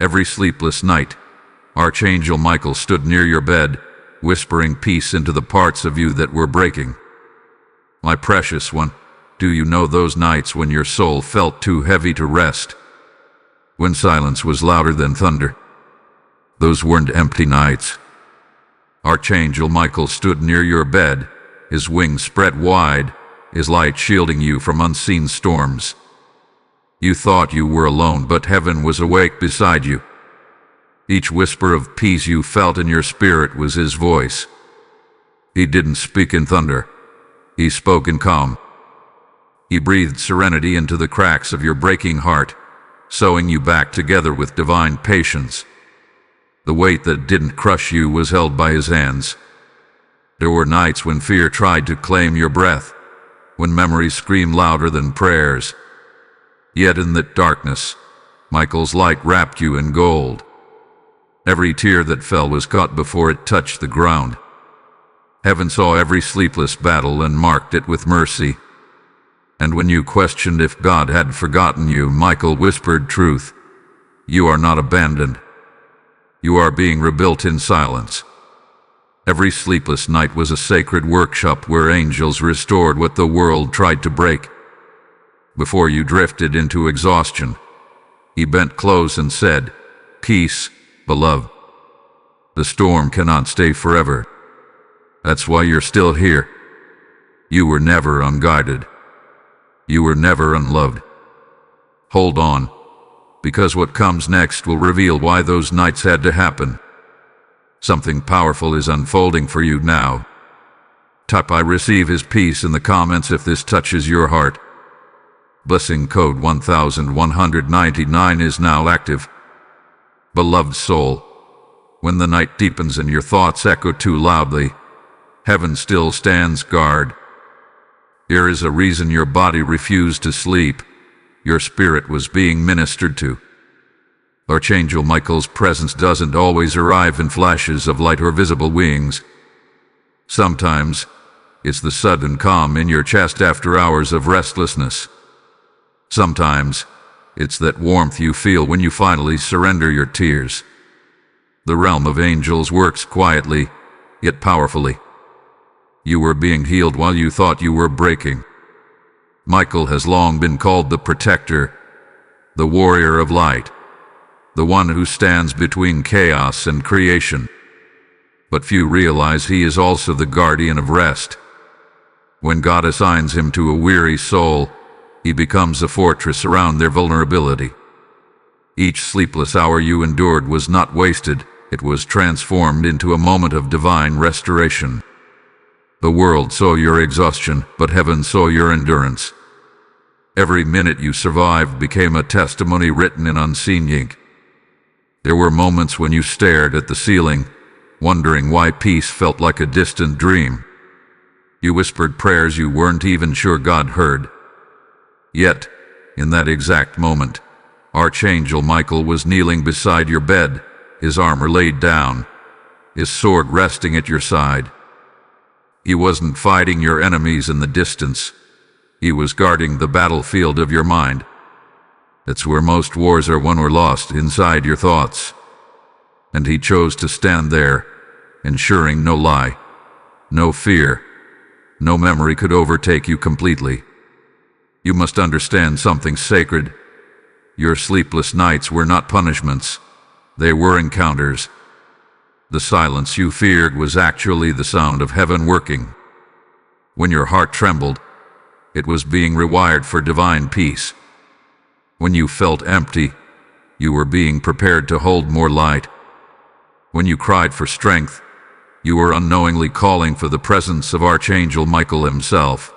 Every sleepless night, Archangel Michael stood near your bed, whispering peace into the parts of you that were breaking. My precious one, do you know those nights when your soul felt too heavy to rest? When silence was louder than thunder? Those weren't empty nights. Archangel Michael stood near your bed, his wings spread wide, his light shielding you from unseen storms. You thought you were alone, but heaven was awake beside you. Each whisper of peace you felt in your spirit was his voice. He didn't speak in thunder. He spoke in calm. He breathed serenity into the cracks of your breaking heart, sewing you back together with divine patience. The weight that didn't crush you was held by his hands. There were nights when fear tried to claim your breath, when memories screamed louder than prayers. Yet in that darkness, Michael's light wrapped you in gold. Every tear that fell was caught before it touched the ground. Heaven saw every sleepless battle and marked it with mercy. And when you questioned if God had forgotten you, Michael whispered truth. You are not abandoned. You are being rebuilt in silence. Every sleepless night was a sacred workshop where angels restored what the world tried to break. Before you drifted into exhaustion, he bent close and said, "Peace, beloved. The storm cannot stay forever. That's why you're still here. You were never unguided. You were never unloved. Hold on, because what comes next will reveal why those nights had to happen. Something powerful is unfolding for you now. Type "I receive his peace" in the comments if this touches your heart. Blessing code 1199 is now active. Beloved soul, when the night deepens and your thoughts echo too loudly, heaven still stands guard. There is a reason your body refused to sleep. Your spirit was being ministered to. Archangel Michael's presence doesn't always arrive in flashes of light or visible wings. Sometimes, it's the sudden calm in your chest after hours of restlessness. Sometimes, it's that warmth you feel when you finally surrender your tears. The realm of angels works quietly, yet powerfully. You were being healed while you thought you were breaking. Michael has long been called the protector, the warrior of light, the one who stands between chaos and creation. But few realize he is also the guardian of rest. When God assigns him to a weary soul, he becomes a fortress around their vulnerability. Each sleepless hour you endured was not wasted, it was transformed into a moment of divine restoration. The world saw your exhaustion, but heaven saw your endurance. Every minute you survived became a testimony written in unseen ink. There were moments when you stared at the ceiling, wondering why peace felt like a distant dream. You whispered prayers you weren't even sure God heard. Yet, in that exact moment, Archangel Michael was kneeling beside your bed, his armor laid down, his sword resting at your side. He wasn't fighting your enemies in the distance. He was guarding the battlefield of your mind. That's where most wars are won or lost, inside your thoughts. And he chose to stand there, ensuring no lie, no fear, no memory could overtake you completely. You must understand something sacred. Your sleepless nights were not punishments. They were encounters. The silence you feared was actually the sound of heaven working. When your heart trembled, it was being rewired for divine peace. When you felt empty, you were being prepared to hold more light. When you cried for strength, you were unknowingly calling for the presence of Archangel Michael himself,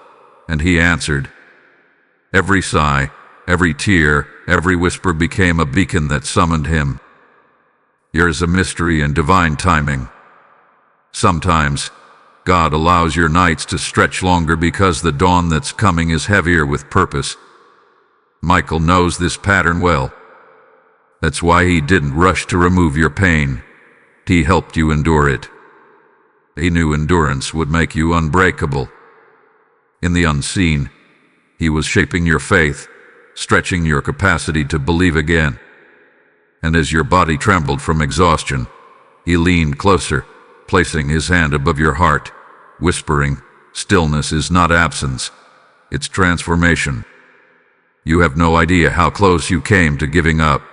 and he answered. Every sigh, every tear, every whisper became a beacon that summoned him. There is a mystery in divine timing. Sometimes, God allows your nights to stretch longer because the dawn that's coming is heavier with purpose. Michael knows this pattern well. That's why he didn't rush to remove your pain. He helped you endure it. He knew endurance would make you unbreakable. In the unseen, he was shaping your faith, stretching your capacity to believe again. and as your body trembled from exhaustion, he leaned closer, placing his hand above your heart, whispering, "Stillness is not absence, it's transformation." You have no idea how close you came to giving up,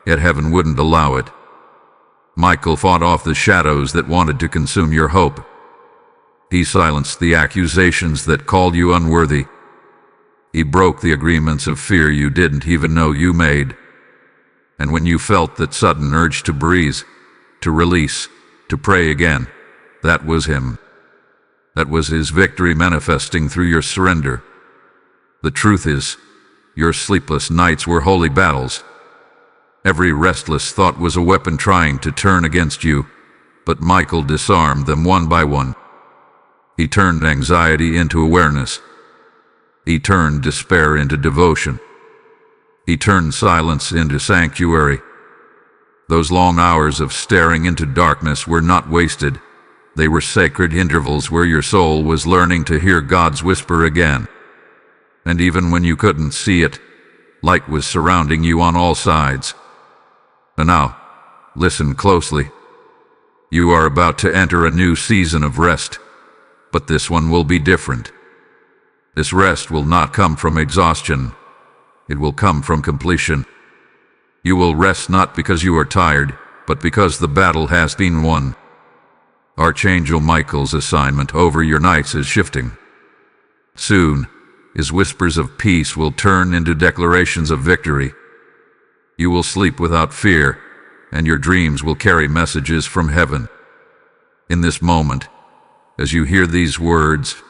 yet heaven wouldn't allow it. Michael fought off the shadows that wanted to consume your hope. He silenced the accusations that called you unworthy. He broke the agreements of fear you didn't even know you made. And when you felt that sudden urge to breathe, to release, to pray again, that was him. That was his victory manifesting through your surrender. The truth is, your sleepless nights were holy battles. Every restless thought was a weapon trying to turn against you, but Michael disarmed them one by one. He turned anxiety into awareness. He turned despair into devotion. He turned silence into sanctuary. Those long hours of staring into darkness were not wasted. They were sacred intervals where your soul was learning to hear God's whisper again. And even when you couldn't see it, light was surrounding you on all sides. And now, listen closely. You are about to enter a new season of rest, but this one will be different. This rest will not come from exhaustion. It will come from completion. You will rest not because you are tired, but because the battle has been won. Archangel Michael's assignment over your nights is shifting. Soon, his whispers of peace will turn into declarations of victory. You will sleep without fear, and your dreams will carry messages from heaven. In this moment, as you hear these words,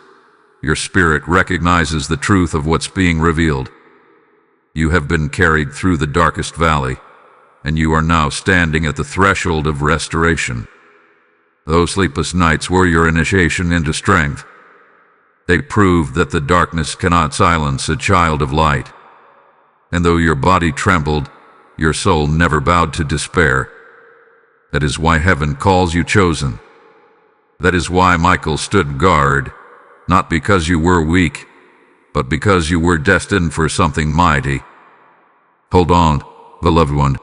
your spirit recognizes the truth of what's being revealed. You have been carried through the darkest valley, and you are now standing at the threshold of restoration. Those sleepless nights were your initiation into strength. They proved that the darkness cannot silence a child of light. And though your body trembled, your soul never bowed to despair. That is why heaven calls you chosen. That is why Michael stood guard, not because you were weak, but because you were destined for something mighty. Hold on, beloved one.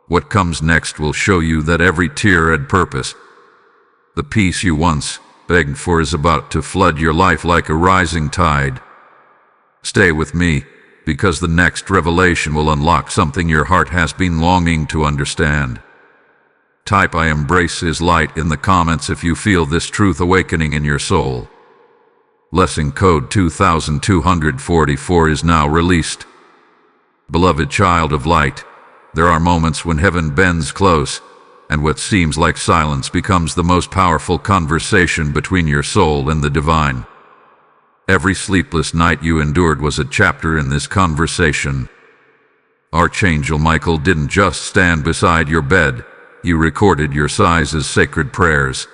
What comes next will show you that every tear had purpose. The peace you once begged for is about to flood your life like a rising tide. Stay with me, because the next revelation will unlock something your heart has been longing to understand. Type "I embrace His light" in the comments if you feel this truth awakening in your soul. Blessing code 2244 is now released. Beloved child of light, there are moments when heaven bends close, and what seems like silence becomes the most powerful conversation between your soul and the divine. Every sleepless night you endured was a chapter in this conversation. Archangel Michael didn't just stand beside your bed, he recorded your sighs as sacred prayers.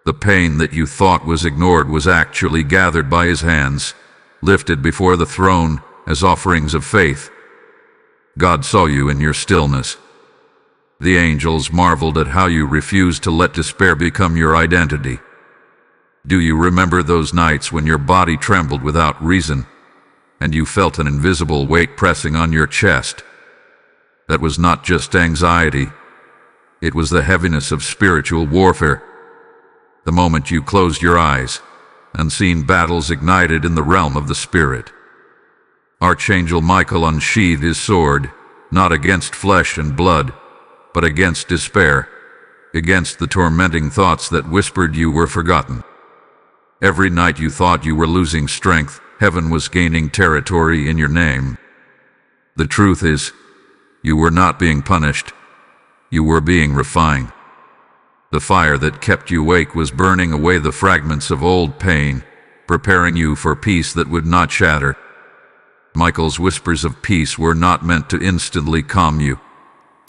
The pain that you thought was ignored was actually gathered by his hands, lifted before the throne as offerings of faith. God saw you in your stillness. The angels marveled at how you refused to let despair become your identity. Do you remember those nights when your body trembled without reason, and you felt an invisible weight pressing on your chest? That was not just anxiety. It was the heaviness of spiritual warfare. The moment you closed your eyes, unseen battles ignited in the realm of the spirit. Archangel Michael unsheathed his sword, not against flesh and blood, but against despair, against the tormenting thoughts that whispered you were forgotten. Every night you thought you were losing strength, heaven was gaining territory in your name. The truth is, you were not being punished. You were being refined. The fire that kept you awake was burning away the fragments of old pain, preparing you for peace that would not shatter. Michael's whispers of peace were not meant to instantly calm you.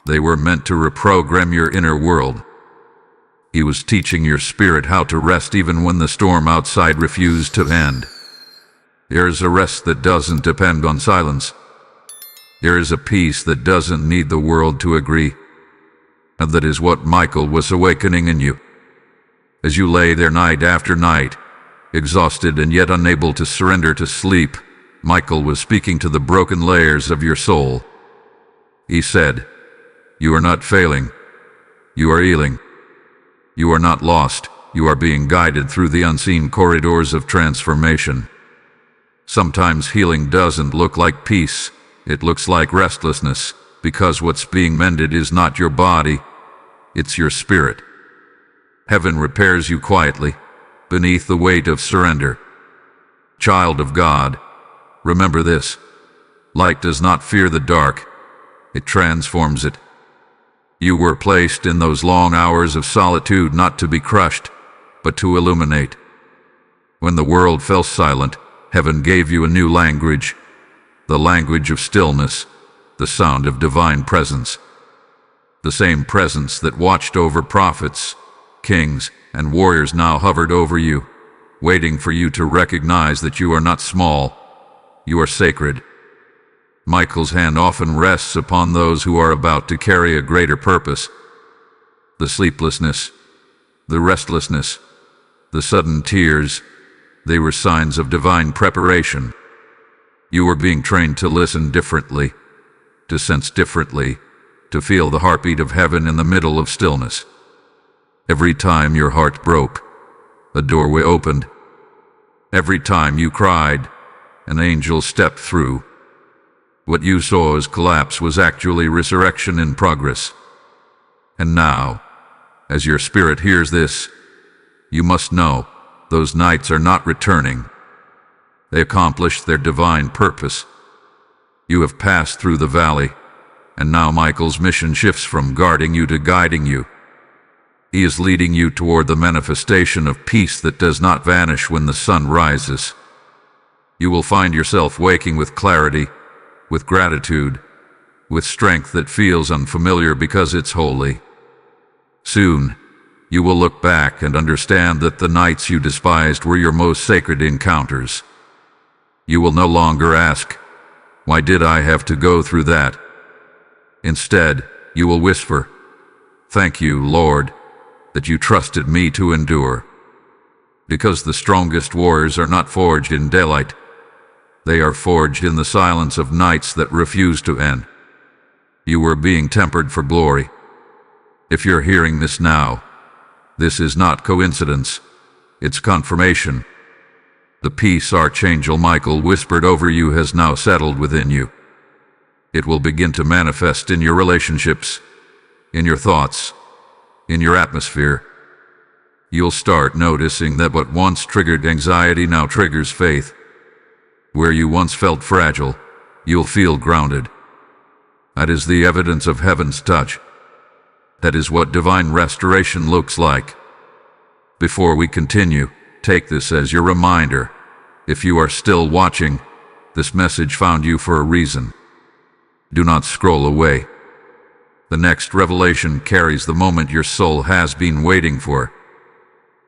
They were meant to reprogram your inner world. He was teaching your spirit how to rest even when the storm outside refused to end. There is a rest that doesn't depend on silence. There is a peace that doesn't need the world to agree. And that is what Michael was awakening in you. As you lay there night after night, exhausted and yet unable to surrender to sleep, Michael was speaking to the broken layers of your soul. He said, You are not failing. You are healing. You are not lost. You are being guided through the unseen corridors of transformation. Sometimes healing doesn't look like peace. It looks like restlessness, because what's being mended is not your body, it's your spirit. Heaven repairs you quietly, beneath the weight of surrender. Child of God, remember this. Light does not fear the dark. It transforms it. You were placed in those long hours of solitude not to be crushed, but to illuminate. When the world fell silent, heaven gave you a new language, the language of stillness, the sound of divine presence. The same presence that watched over prophets, kings, and warriors now hovered over you, waiting for you to recognize that you are not small, you are sacred. Michael's hand often rests upon those who are about to carry a greater purpose. The sleeplessness, the restlessness, the sudden tears, they were signs of divine preparation. You were being trained to listen differently, to sense differently, to feel the heartbeat of heaven in the middle of stillness. Every time your heart broke, a doorway opened. Every time you cried, an angel stepped through. What you saw as collapse was actually resurrection in progress. And now, as your spirit hears this, you must know those nights are not returning. They accomplished their divine purpose. You have passed through the valley, and now Michael's mission shifts from guarding you to guiding you. He is leading you toward the manifestation of peace that does not vanish when the sun rises. You will find yourself waking with clarity, with gratitude, with strength that feels unfamiliar because it's holy. Soon, you will look back and understand that the nights you despised were your most sacred encounters. You will no longer ask, "Why did I have to go through that?" Instead, you will whisper, "Thank you, Lord, that you trusted me to endure." Because the strongest warriors are not forged in daylight. They are forged in the silence of nights that refuse to end. You were being tempered for glory. If you're hearing this now, this is not coincidence. It's confirmation. The peace Archangel Michael whispered over you has now settled within you. It will begin to manifest in your relationships, in your thoughts, in your atmosphere. You'll start noticing that what once triggered anxiety now triggers faith. Where you once felt fragile, you'll feel grounded. That is the evidence of heaven's touch. That is what divine restoration looks like. Before we continue, take this as your reminder. If you are still watching, this message found you for a reason. Do not scroll away. The next revelation carries the moment your soul has been waiting for.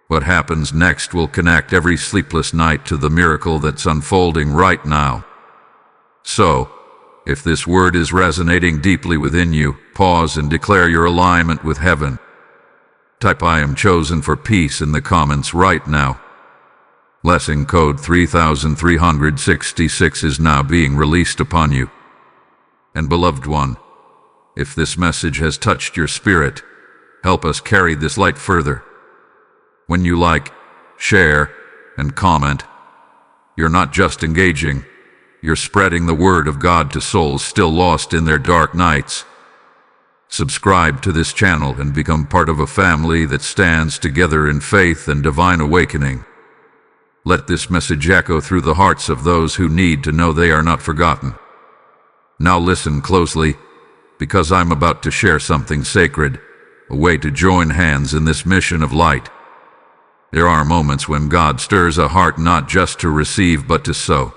What happens next will connect every sleepless night to the miracle that's unfolding right now. So, if this word is resonating deeply within you, pause and declare your alignment with heaven. Type "I am chosen for peace" in the comments right now. Blessing code 3366 is now being released upon you. And beloved one, if this message has touched your spirit, help us carry this light further. When you like, share, and comment, you're not just engaging, you're spreading the word of God to souls still lost in their dark nights. Subscribe to this channel and become part of a family that stands together in faith and divine awakening. Let this message echo through the hearts of those who need to know they are not forgotten. Now listen closely, because I'm about to share something sacred, a way to join hands in this mission of light. There are moments when God stirs a heart not just to receive but to sow.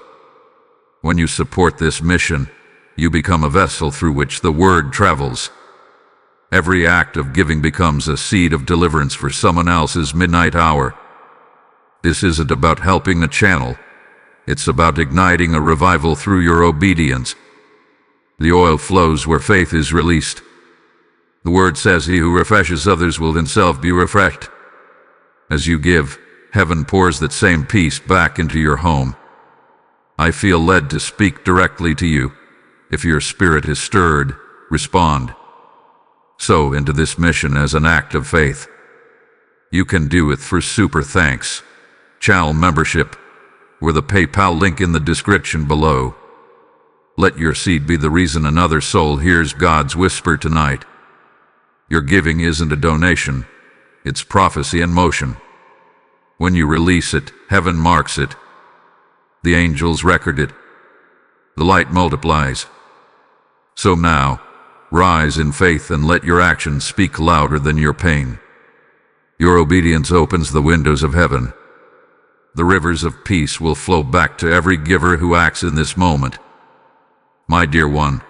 When you support this mission, you become a vessel through which the word travels. Every act of giving becomes a seed of deliverance for someone else's midnight hour. This isn't about helping a channel. It's about igniting a revival through your obedience. The oil flows where faith is released. The word says, "He who refreshes others will himself be refreshed." As you give, heaven pours that same peace back into your home. I feel led to speak directly to you. If your spirit is stirred, respond. So into this mission as an act of faith. You can do it through Super Thanks channel membership, or the PayPal link in the description below. Let your seed be the reason another soul hears God's whisper tonight. Your giving isn't a donation, it's prophecy in motion. When you release it, heaven marks it. The angels record it. The light multiplies. So now, rise in faith and let your actions speak louder than your pain. Your obedience opens the windows of heaven. The rivers of peace will flow back to every giver who acts in this moment. My dear one,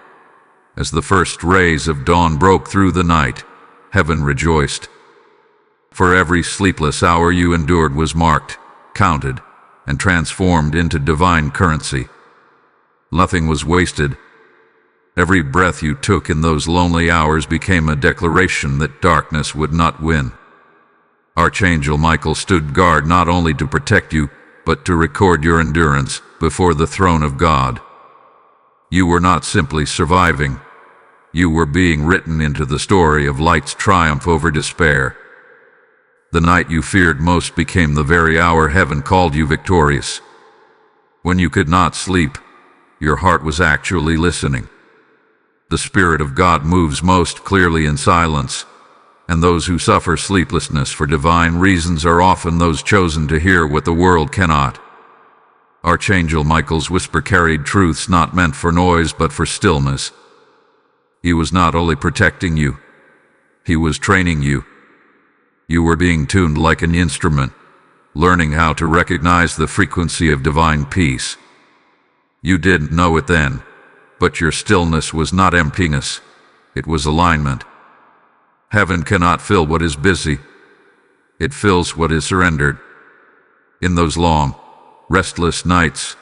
as the first rays of dawn broke through the night, heaven rejoiced. For every sleepless hour you endured was marked, counted, and transformed into divine currency. Nothing was wasted. Every breath you took in those lonely hours became a declaration that darkness would not win. Archangel Michael stood guard not only to protect you, but to record your endurance before the throne of God. You were not simply surviving. You were being written into the story of light's triumph over despair. The night you feared most became the very hour heaven called you victorious. When you could not sleep, your heart was actually listening. The Spirit of God moves most clearly in silence, and those who suffer sleeplessness for divine reasons are often those chosen to hear what the world cannot. Archangel Michael's whisper carried truths not meant for noise but for stillness. He was not only protecting you, he was training you. You were being tuned like an instrument, learning how to recognize the frequency of divine peace. You didn't know it then, but your stillness was not emptiness, it was alignment. Heaven cannot fill what is busy. It fills what is surrendered. In those long, restless nights,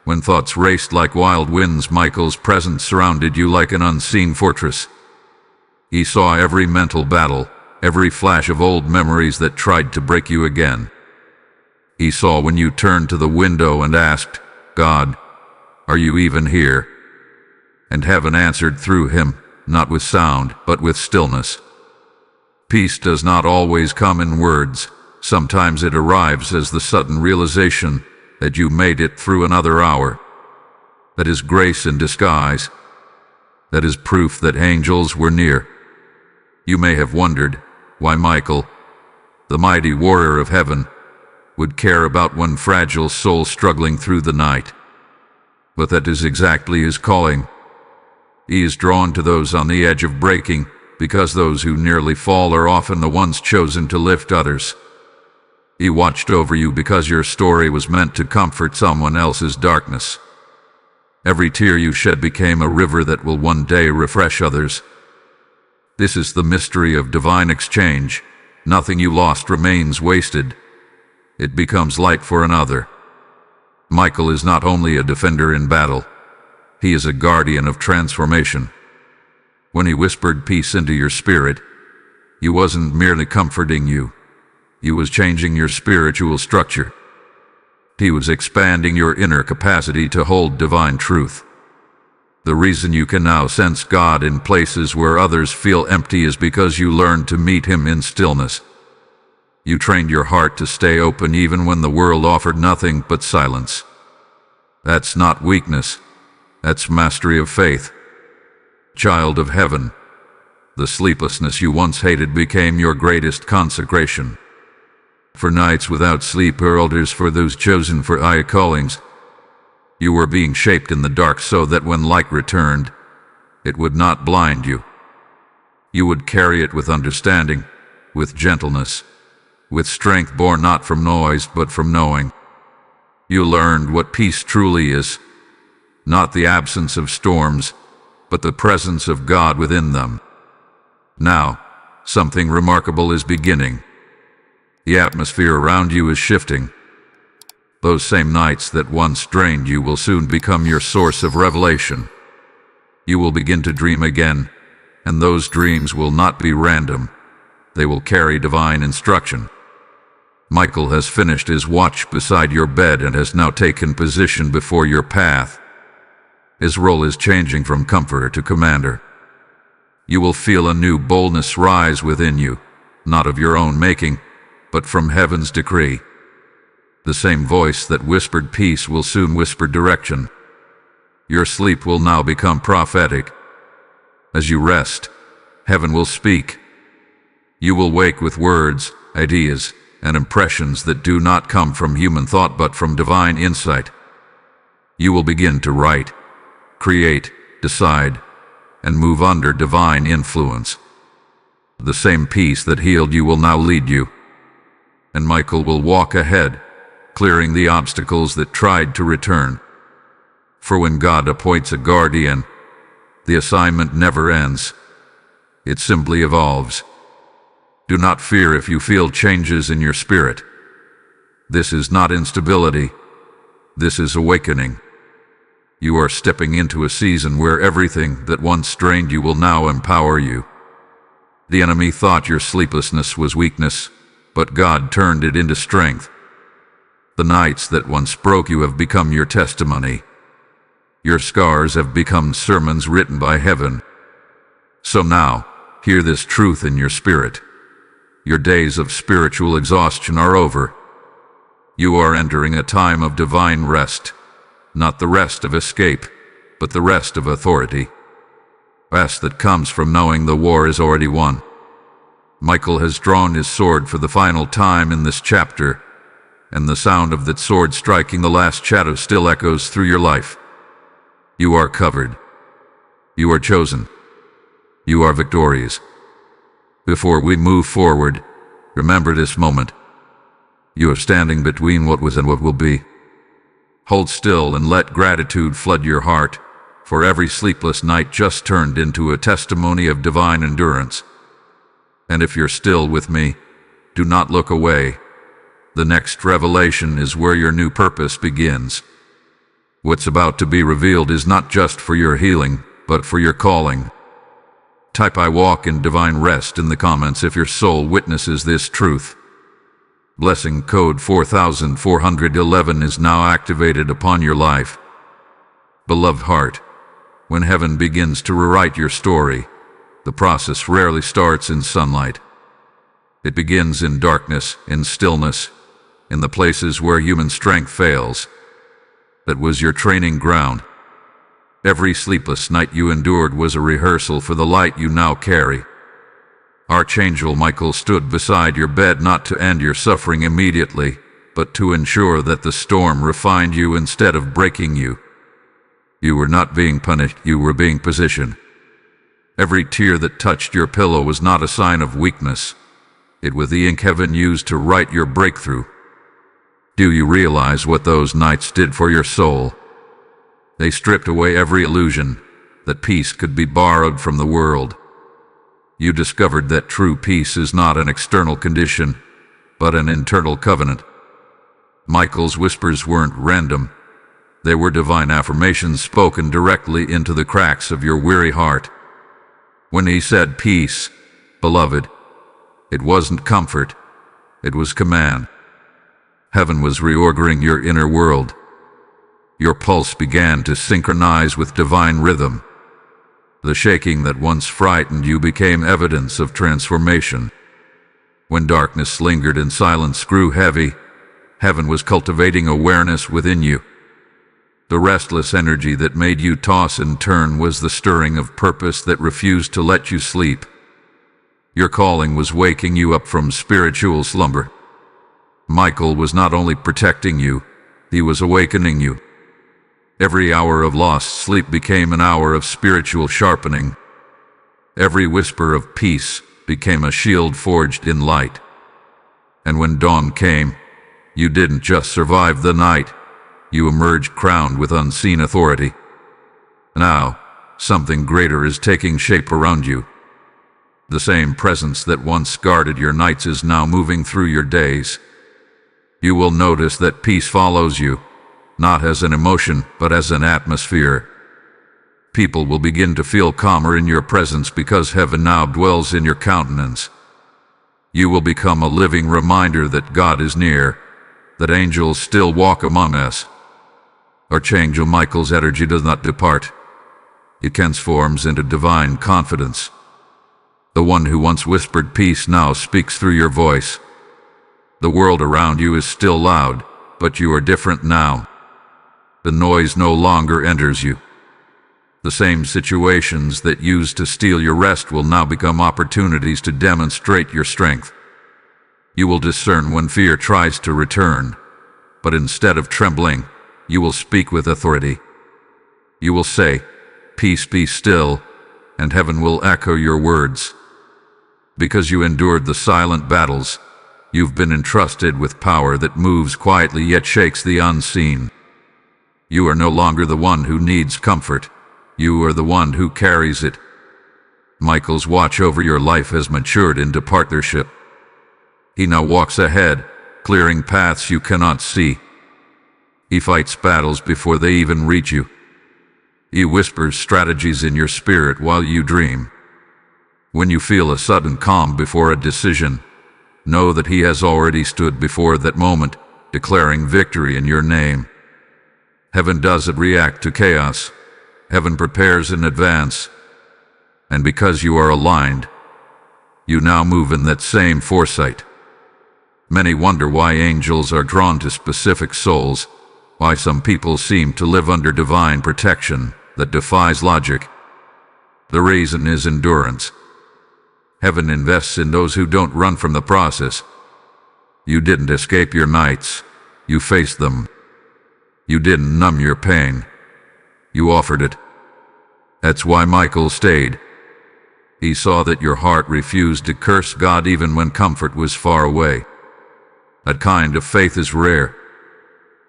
when thoughts raced like wild winds, Michael's presence surrounded you like an unseen fortress. He saw every mental battle, every flash of old memories that tried to break you again. He saw when you turned to the window and asked, "God, are you even here?" And heaven answered through him, not with sound, but with stillness. Peace does not always come in words. Sometimes it arrives as the sudden realization that you made it through another hour. That is grace in disguise. That is proof that angels were near. You may have wondered why Michael, the mighty warrior of heaven, would care about one fragile soul struggling through the night. But that is exactly his calling. He is drawn to those on the edge of breaking, because those who nearly fall are often the ones chosen to lift others. He watched over you because your story was meant to comfort someone else's darkness. Every tear you shed became a river that will one day refresh others. This is the mystery of divine exchange. Nothing you lost remains wasted. It becomes light for another. Michael is not only a defender in battle, he is a guardian of transformation. When he whispered peace into your spirit, he wasn't merely comforting you. He was changing your spiritual structure. He was expanding your inner capacity to hold divine truth. The reason you can now sense God in places where others feel empty is because you learned to meet him in stillness. You trained your heart to stay open even when the world offered nothing but silence. That's not weakness. That's mastery of faith. Child of heaven, the sleeplessness you once hated became your greatest consecration. For nights without sleep are altars for those chosen for higher callings. You were being shaped in the dark so that when light returned, it would not blind you. You would carry it with understanding, with gentleness, with strength born not from noise but from knowing. You learned what peace truly is, not the absence of storms, but the presence of God within them. Now, something remarkable is beginning. The atmosphere around you is shifting. Those same nights that once drained you will soon become your source of revelation. You will begin to dream again, and those dreams will not be random. They will carry divine instruction. Michael has finished his watch beside your bed and has now taken position before your path. His role is changing from comforter to commander. You will feel a new boldness rise within you, not of your own making, but from heaven's decree. The same voice that whispered peace will soon whisper direction. Your sleep will now become prophetic. As you rest, heaven will speak. You will wake with words, ideas, and impressions that do not come from human thought but from divine insight. You will begin to write, create, decide, and move under divine influence. The same peace that healed you will now lead you, and Michael will walk ahead, clearing the obstacles that tried to return. For when God appoints a guardian, the assignment never ends. It simply evolves. Do not fear if you feel changes in your spirit. This is not instability. This is awakening. You are stepping into a season where everything that once strained you will now empower you. The enemy thought your sleeplessness was weakness, but God turned it into strength. The nights that once broke you have become your testimony. Your scars have become sermons written by heaven. So now, hear this truth in your spirit. Your days of spiritual exhaustion are over. You are entering a time of divine rest. Not the rest of escape, but the rest of authority. Rest that comes from knowing the war is already won. Michael has drawn his sword for the final time in this chapter, and the sound of that sword striking the last shadow still echoes through your life. You are covered. You are chosen. You are victorious. Before we move forward, remember this moment. You are standing between what was and what will be. Hold still and let gratitude flood your heart, for every sleepless night just turned into a testimony of divine endurance. And if you're still with me, do not look away. The next revelation is where your new purpose begins. What's about to be revealed is not just for your healing, but for your calling. Type "I walk in divine rest" in the comments if your soul witnesses this truth. Blessing code 4411 is now activated upon your life. Beloved heart, when heaven begins to rewrite your story, the process rarely starts in sunlight. It begins in darkness, in stillness, in the places where human strength fails. That was your training ground. Every sleepless night you endured was a rehearsal for the light you now carry. Archangel Michael stood beside your bed not to end your suffering immediately, but to ensure that the storm refined you instead of breaking you. You were not being punished, you were being positioned. Every tear that touched your pillow was not a sign of weakness. It was the ink heaven used to write your breakthrough. Do you realize what those nights did for your soul? They stripped away every illusion that peace could be borrowed from the world. You discovered that true peace is not an external condition, but an internal covenant. Michael's whispers weren't random. They were divine affirmations spoken directly into the cracks of your weary heart. When he said peace, beloved, it wasn't comfort, it was command. Heaven was reordering your inner world. Your pulse began to synchronize with divine rhythm. The shaking that once frightened you became evidence of transformation. When darkness lingered and silence grew heavy, heaven was cultivating awareness within you. The restless energy that made you toss and turn was the stirring of purpose that refused to let you sleep. Your calling was waking you up from spiritual slumber. Michael was not only protecting you, he was awakening you. Every hour of lost sleep became an hour of spiritual sharpening. Every whisper of peace became a shield forged in light. And when dawn came, you didn't just survive the night, you emerged crowned with unseen authority. Now, something greater is taking shape around you. The same presence that once guarded your nights is now moving through your days. You will notice that peace follows you, not as an emotion, but as an atmosphere. People will begin to feel calmer in your presence because heaven now dwells in your countenance. You will become a living reminder that God is near, that angels still walk among us. Archangel Michael's energy does not depart. It transforms into divine confidence, The one who once whispered peace now speaks through your voice. The world around you is still loud, but you are different now. The noise no longer enters you. The same situations that used to steal your rest will now become opportunities to demonstrate your strength. You will discern when fear tries to return, but instead of trembling, you will speak with authority. You will say, "Peace, be still," and heaven will echo your words. Because you endured the silent battles, you've been entrusted with power that moves quietly yet shakes the unseen. You are no longer the one who needs comfort. You are the one who carries it. Michael's watch over your life has matured into partnership. He now walks ahead, clearing paths you cannot see. He fights battles before they even reach you. He whispers strategies in your spirit while you dream. When you feel a sudden calm before a decision, know that he has already stood before that moment, declaring victory in your name. Heaven doesn't react to chaos. Heaven prepares in advance. And because you are aligned, you now move in that same foresight. Many wonder why angels are drawn to specific souls, why some people seem to live under divine protection that defies logic. The reason is endurance. Heaven invests in those who don't run from the process. You didn't escape your nights. You faced them. You didn't numb your pain. You offered it. That's why Michael stayed. He saw that your heart refused to curse God even when comfort was far away. That kind of faith is rare.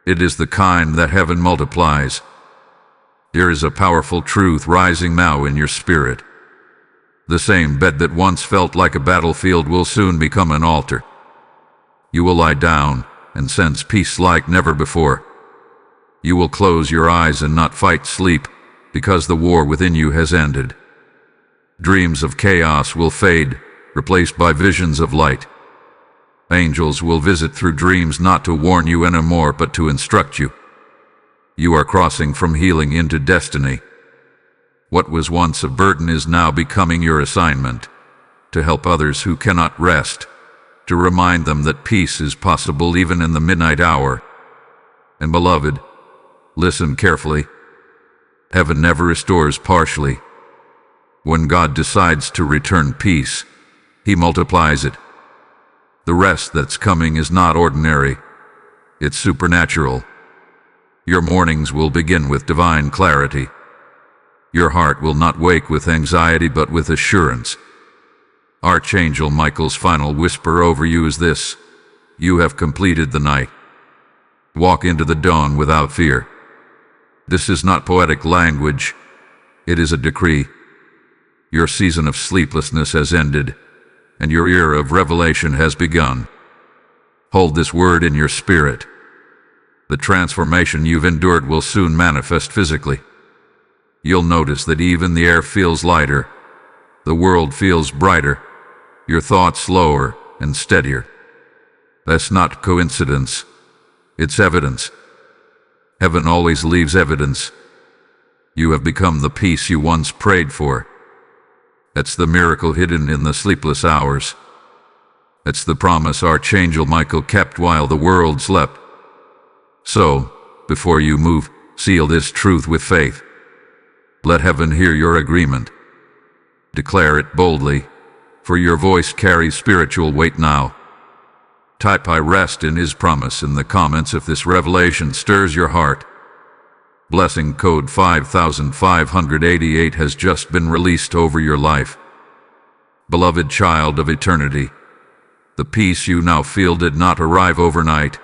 It is the kind that heaven multiplies. There is a powerful truth rising now in your spirit. The same bed that once felt like a battlefield will soon become an altar. You will lie down and sense peace like never before. You will close your eyes and not fight sleep, because the war within you has ended. Dreams of chaos will fade, replaced by visions of light. Angels will visit through dreams not to warn you anymore, but to instruct you. You are crossing from healing into destiny. What was once a burden is now becoming your assignment, to help others who cannot rest, to remind them that peace is possible even in the midnight hour. And beloved, listen carefully. Heaven never restores partially. When God decides to return peace, He multiplies it. The rest that's coming is not ordinary. It's supernatural. Your mornings will begin with divine clarity. Your heart will not wake with anxiety but with assurance. Archangel Michael's final whisper over you is this: you have completed the night. Walk into the dawn without fear. This is not poetic language. It is a decree. Your season of sleeplessness has ended, and your era of revelation has begun. Hold this word in your spirit. The transformation you've endured will soon manifest physically. You'll notice that even the air feels lighter, the world feels brighter, your thoughts slower and steadier. That's not coincidence. It's evidence. Heaven always leaves evidence. You have become the peace you once prayed for. That's the miracle hidden in the sleepless hours. That's the promise Archangel Michael kept while the world slept. So, before you move, seal this truth with faith. Let heaven hear your agreement. Declare it boldly, for your voice carries spiritual weight now. Type "I rest in His promise" in the comments if this revelation stirs your heart. Blessing code 5588 has just been released over your life. Beloved child of eternity, the peace you now feel did not arrive overnight.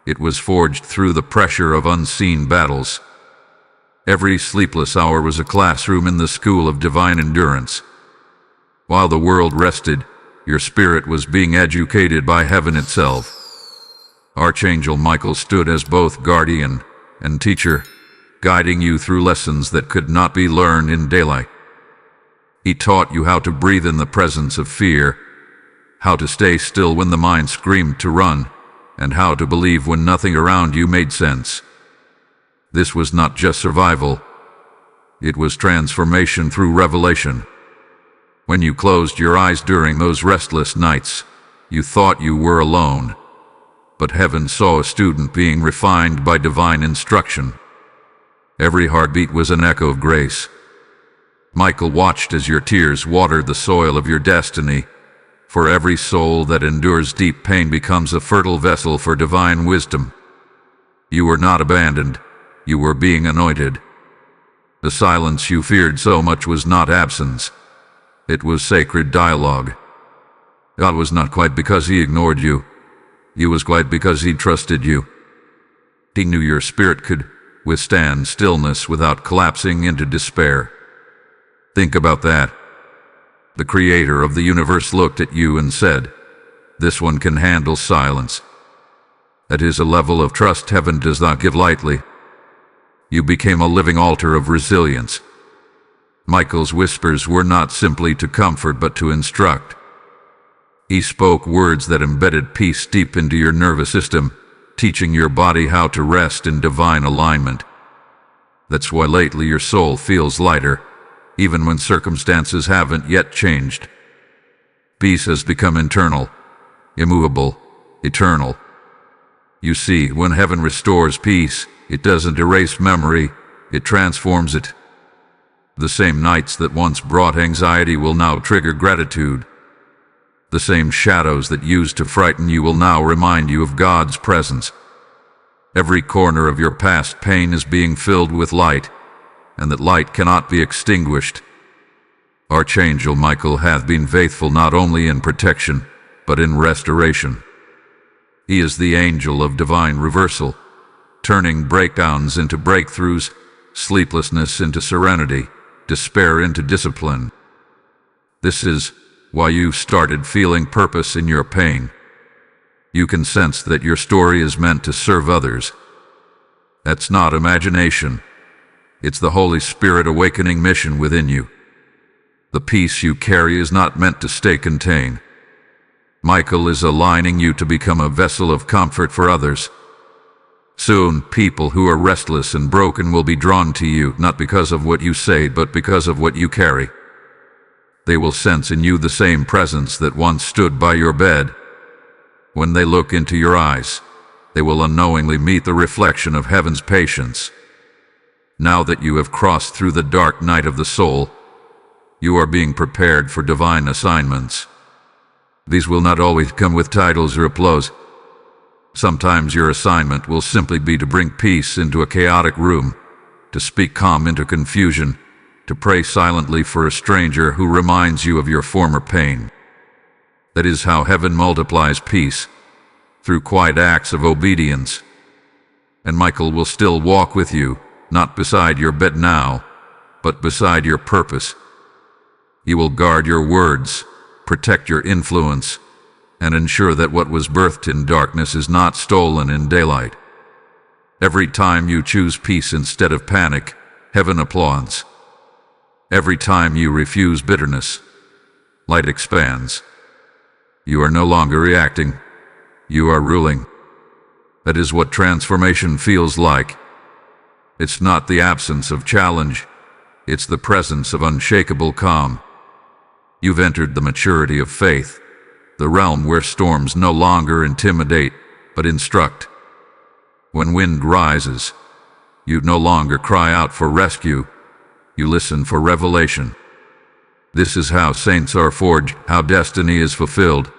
It was forged through the pressure of unseen battles. Every sleepless hour was a classroom in the school of divine endurance. While the world rested, your spirit was being educated by heaven itself. Archangel Michael stood as both guardian and teacher, guiding you through lessons that could not be learned in daylight. He taught you how to breathe in the presence of fear, how to stay still when the mind screamed to run, and how to believe when nothing around you made sense. This was not just survival. It was transformation through revelation. When you closed your eyes during those restless nights, you thought you were alone. But heaven saw a student being refined by divine instruction. Every heartbeat was an echo of grace. Michael watched as your tears watered the soil of your destiny. For every soul that endures deep pain becomes a fertile vessel for divine wisdom. You were not abandoned. You were being anointed. The silence you feared so much was not absence. It was sacred dialogue. God was not quiet because he ignored you. He was quiet because he trusted you. He knew your spirit could withstand stillness without collapsing into despair. Think about that. The creator of the universe looked at you and said, "This one can handle silence." That is a level of trust heaven does not give lightly. You became a living altar of resilience. Michael's whispers were not simply to comfort but to instruct. He spoke words that embedded peace deep into your nervous system, teaching your body how to rest in divine alignment. That's why lately your soul feels lighter, even when circumstances haven't yet changed. Peace has become internal, immovable, eternal. You see, when heaven restores peace, it doesn't erase memory, it transforms it. The same nights that once brought anxiety will now trigger gratitude. The same shadows that used to frighten you will now remind you of God's presence. Every corner of your past pain is being filled with light, and that light cannot be extinguished. Archangel Michael hath been faithful not only in protection, but in restoration. He is the angel of divine reversal, turning breakdowns into breakthroughs, sleeplessness into serenity, despair into discipline. This is why you've started feeling purpose in your pain. You can sense that your story is meant to serve others. That's not imagination. It's the Holy Spirit awakening mission within you. The peace you carry is not meant to stay contained. Michael is aligning you to become a vessel of comfort for others. Soon, people who are restless and broken will be drawn to you, not because of what you say, but because of what you carry. They will sense in you the same presence that once stood by your bed. When they look into your eyes, they will unknowingly meet the reflection of heaven's patience. Now that you have crossed through the dark night of the soul, you are being prepared for divine assignments. These will not always come with titles or applause. Sometimes your assignment will simply be to bring peace into a chaotic room, to speak calm into confusion, to pray silently for a stranger who reminds you of your former pain. That is how heaven multiplies peace, through quiet acts of obedience. And Michael will still walk with you, not beside your bed now, but beside your purpose. He will guard your words, protect your influence, and ensure that what was birthed in darkness is not stolen in daylight. Every time you choose peace instead of panic, heaven applauds. Every time you refuse bitterness, light expands. You are no longer reacting. You are ruling. That is what transformation feels like. It's not the absence of challenge. It's the presence of unshakable calm. You've entered the maturity of faith, the realm where storms no longer intimidate, but instruct. When wind rises, you no longer cry out for rescue. You listen for revelation. This is how saints are forged, how destiny is fulfilled.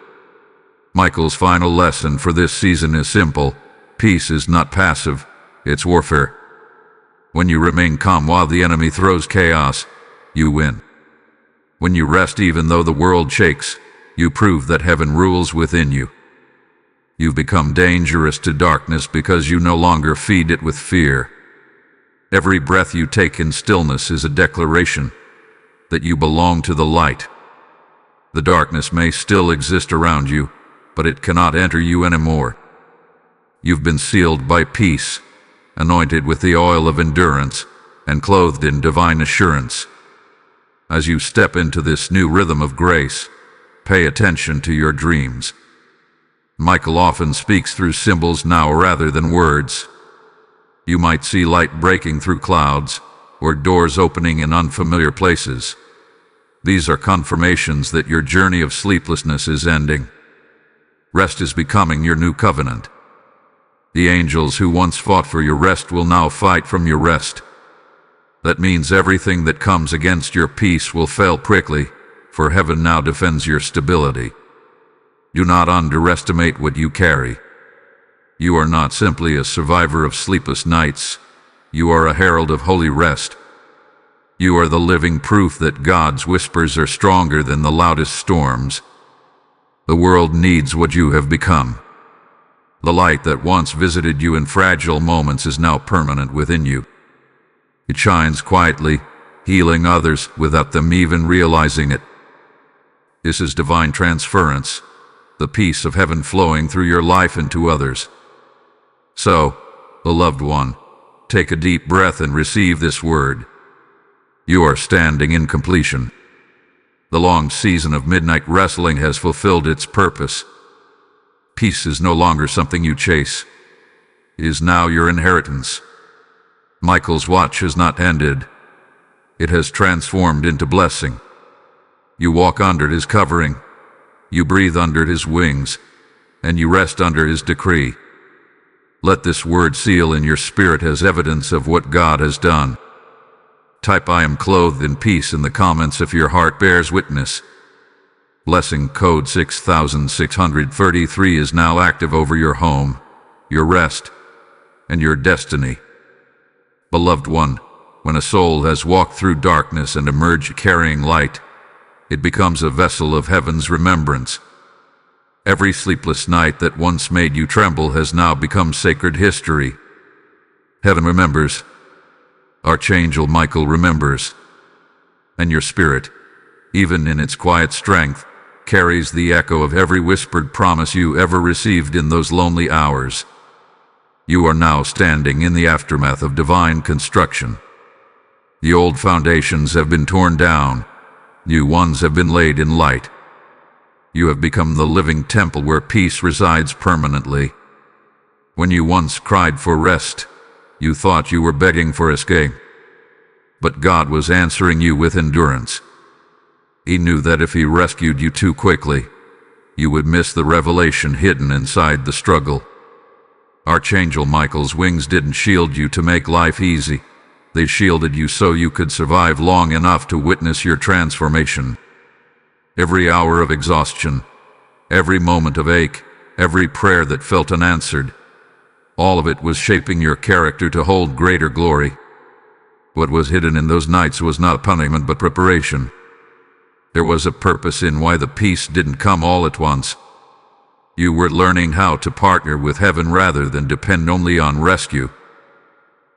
Michael's final lesson for this season is simple. Peace is not passive, it's warfare. When you remain calm while the enemy throws chaos, you win. When you rest even though the world shakes, you prove that heaven rules within you. You've become dangerous to darkness because you no longer feed it with fear. Every breath you take in stillness is a declaration that you belong to the light. The darkness may still exist around you, but it cannot enter you anymore. You've been sealed by peace, anointed with the oil of endurance, and clothed in divine assurance. As you step into this new rhythm of grace, pay attention to your dreams. Michael often speaks through symbols now rather than words. You might see light breaking through clouds, or doors opening in unfamiliar places. These are confirmations that your journey of sleeplessness is ending. Rest is becoming your new covenant. The angels who once fought for your rest will now fight from your rest. That means everything that comes against your peace will fail quickly, for heaven now defends your stability. Do not underestimate what you carry. You are not simply a survivor of sleepless nights. You are a herald of holy rest. You are the living proof that God's whispers are stronger than the loudest storms. The world needs what you have become. The light that once visited you in fragile moments is now permanent within you. It shines quietly, healing others without them even realizing it. This is divine transference, the peace of heaven flowing through your life into others. So, beloved one, take a deep breath and receive this word. You are standing in completion. The long season of midnight wrestling has fulfilled its purpose. Peace is no longer something you chase. It is now your inheritance. Michael's watch has not ended. It has transformed into blessing. You walk under his covering. You breathe under his wings, and you rest under his decree. Let this word seal in your spirit as evidence of what God has done. Type "I am clothed in peace" in the comments if your heart bears witness. Blessing code 6633 is now active over your home, your rest, and your destiny. Beloved one, when a soul has walked through darkness and emerged carrying light, it becomes a vessel of heaven's remembrance. Every sleepless night that once made you tremble has now become sacred history. Heaven remembers. Archangel Michael remembers. And your spirit, even in its quiet strength, carries the echo of every whispered promise you ever received in those lonely hours. You are now standing in the aftermath of divine construction. The old foundations have been torn down. New ones have been laid in light. You have become the living temple where peace resides permanently. When you once cried for rest, you thought you were begging for escape. But God was answering you with endurance. He knew that if He rescued you too quickly, you would miss the revelation hidden inside the struggle. Archangel Michael's wings didn't shield you to make life easy. They shielded you so you could survive long enough to witness your transformation. Every hour of exhaustion, every moment of ache, every prayer that felt unanswered, all of it was shaping your character to hold greater glory. What was hidden in those nights was not punishment but preparation. There was a purpose in why the peace didn't come all at once. You were learning how to partner with heaven rather than depend only on rescue.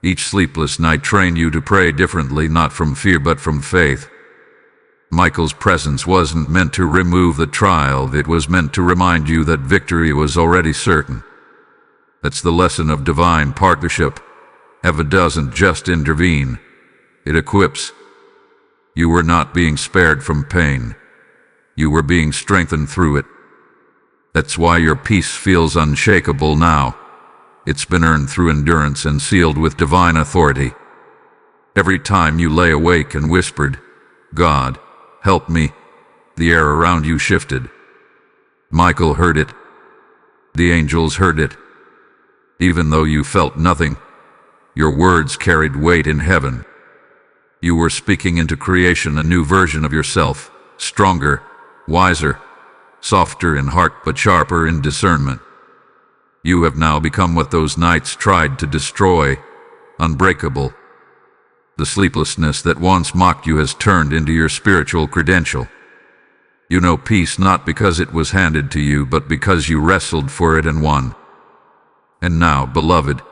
Each sleepless night trained you to pray differently, not from fear but from faith. Michael's presence wasn't meant to remove the trial, it was meant to remind you that victory was already certain. That's the lesson of divine partnership. Heaven doesn't just intervene, it equips. You were not being spared from pain. You were being strengthened through it. That's why your peace feels unshakable now. It's been earned through endurance and sealed with divine authority. Every time you lay awake and whispered, "God, help me," the air around you shifted. Michael heard it. The angels heard it. Even though you felt nothing, your words carried weight in heaven. You were speaking into creation a new version of yourself, stronger, wiser, softer in heart but sharper in discernment. You have now become what those nights tried to destroy, unbreakable. The sleeplessness that once mocked you has turned into your spiritual credential. You know peace not because it was handed to you, but because you wrestled for it and won. And now, beloved,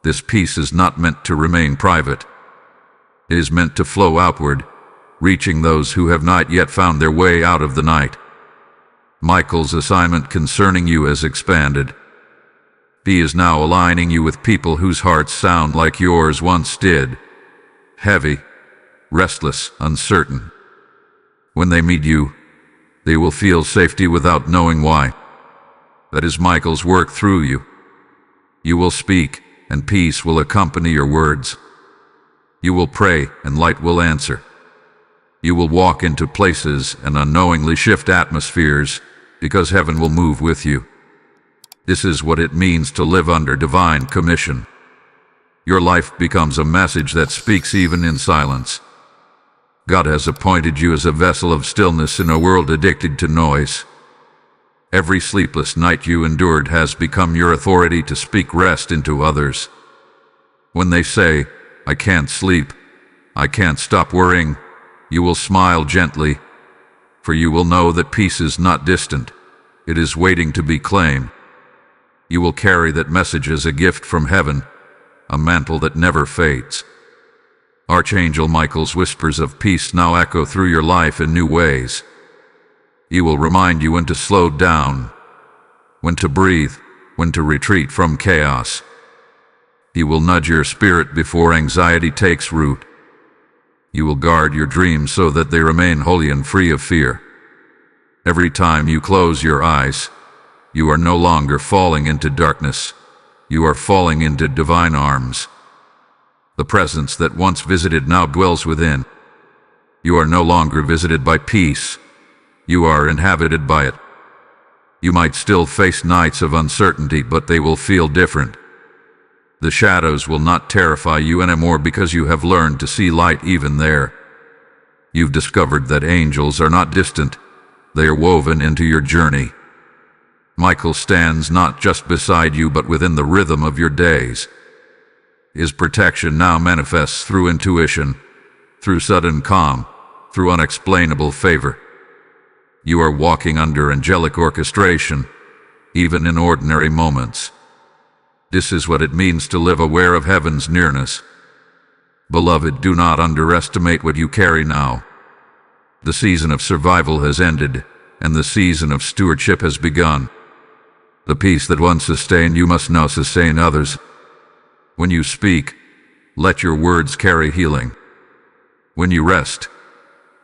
this peace is not meant to remain private. It is meant to flow outward, reaching those who have not yet found their way out of the night. Michael's assignment concerning you has expanded. He is now aligning you with people whose hearts sound like yours once did. Heavy, restless, uncertain. When they meet you, they will feel safety without knowing why. That is Michael's work through you. You will speak, and peace will accompany your words. You will pray, and light will answer. You will walk into places and unknowingly shift atmospheres because heaven will move with you. This is what it means to live under divine commission. Your life becomes a message that speaks even in silence. God has appointed you as a vessel of stillness in a world addicted to noise. Every sleepless night you endured has become your authority to speak rest into others. When they say, "I can't sleep, I can't stop worrying," you will smile gently, for you will know that peace is not distant. It is waiting to be claimed. You will carry that message as a gift from heaven, a mantle that never fades. Archangel Michael's whispers of peace now echo through your life in new ways. He will remind you when to slow down, when to breathe, when to retreat from chaos. He will nudge your spirit before anxiety takes root. You will guard your dreams so that they remain holy and free of fear. Every time you close your eyes, you are no longer falling into darkness. You are falling into divine arms. The presence that once visited now dwells within. You are no longer visited by peace. You are inhabited by it. You might still face nights of uncertainty, but they will feel different. The shadows will not terrify you anymore because you have learned to see light even there. You've discovered that angels are not distant. They are woven into your journey. Michael stands not just beside you, but within the rhythm of your days. His protection now manifests through intuition, through sudden calm, through unexplainable favor. You are walking under angelic orchestration, even in ordinary moments. This is what it means to live aware of heaven's nearness. Beloved, do not underestimate what you carry now. The season of survival has ended, and the season of stewardship has begun. The peace that once sustained you must now sustain others. When you speak, let your words carry healing. When you rest,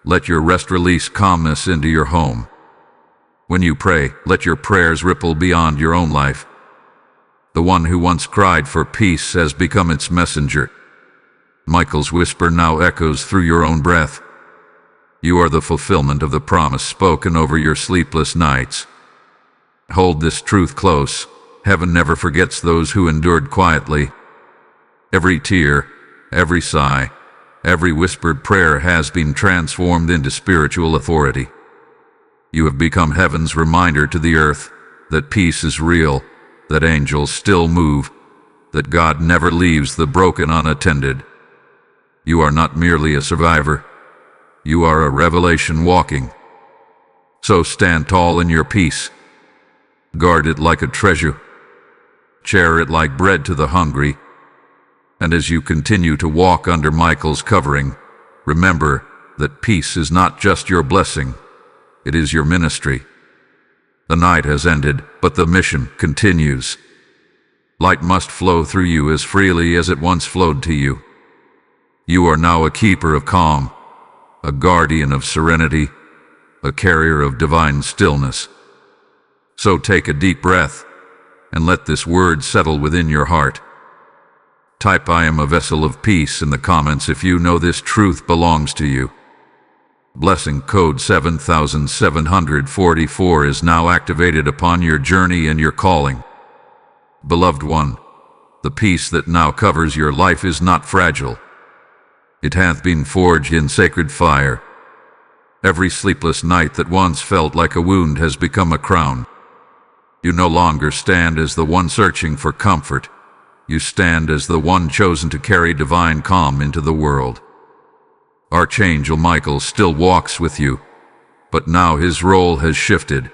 let your rest release calmness into your home. When you pray, let your prayers ripple beyond your own life. The one who once cried for peace has become its messenger. Michael's whisper now echoes through your own breath. You are the fulfillment of the promise spoken over your sleepless nights. Hold this truth close. Heaven never forgets those who endured quietly. Every tear, every sigh, every whispered prayer has been transformed into spiritual authority. You have become heaven's reminder to the earth that peace is real, that angels still move, that God never leaves the broken unattended. You are not merely a survivor. You are a revelation walking. So stand tall in your peace. Guard it like a treasure. Share it like bread to the hungry. And as you continue to walk under Michael's covering, remember that peace is not just your blessing, it is your ministry. The night has ended, but the mission continues. Light must flow through you as freely as it once flowed to you. You are now a keeper of calm, a guardian of serenity, a carrier of divine stillness. So take a deep breath and let this word settle within your heart. Type "I am a vessel of peace" in the comments if you know this truth belongs to you. Blessing code 7744 is now activated upon your journey and your calling. Beloved one, the peace that now covers your life is not fragile. It hath been forged in sacred fire. Every sleepless night that once felt like a wound has become a crown. You no longer stand as the one searching for comfort. You stand as the one chosen to carry divine calm into the world. Archangel Michael still walks with you, but now his role has shifted.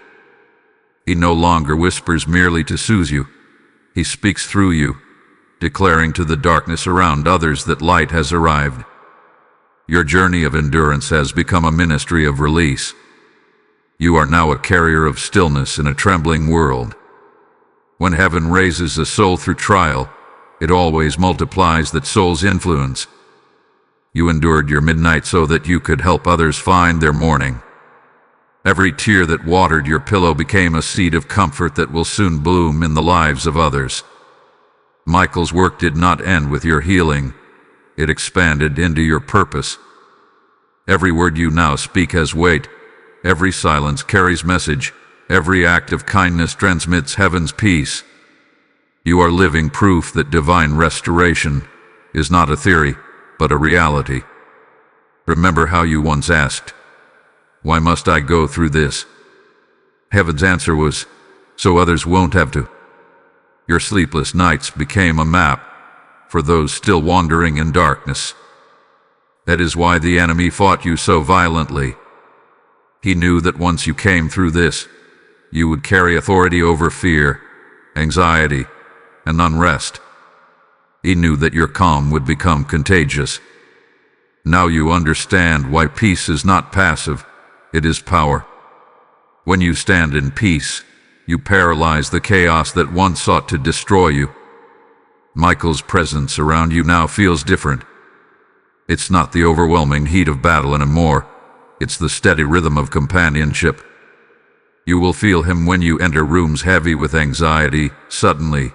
He no longer whispers merely to soothe you. He speaks through you, declaring to the darkness around others that light has arrived. Your journey of endurance has become a ministry of release. You are now a carrier of stillness in a trembling world. When heaven raises a soul through trial, it always multiplies that soul's influence. You endured your midnight so that you could help others find their morning. Every tear that watered your pillow became a seed of comfort that will soon bloom in the lives of others. Michael's work did not end with your healing. It expanded into your purpose. Every word you now speak has weight. Every silence carries message. Every act of kindness transmits heaven's peace. You are living proof that divine restoration is not a theory, but a reality. Remember how you once asked, "Why must I go through this?" Heaven's answer was, "So others won't have to." Your sleepless nights became a map for those still wandering in darkness. That is why the enemy fought you so violently. He knew that once you came through this, you would carry authority over fear, anxiety, and unrest. He knew that your calm would become contagious. Now you understand why peace is not passive, it is power. When you stand in peace, you paralyze the chaos that once sought to destroy you. Michael's presence around you now feels different. It's not the overwhelming heat of battle anymore. It's the steady rhythm of companionship. You will feel him when you enter rooms heavy with anxiety. Suddenly,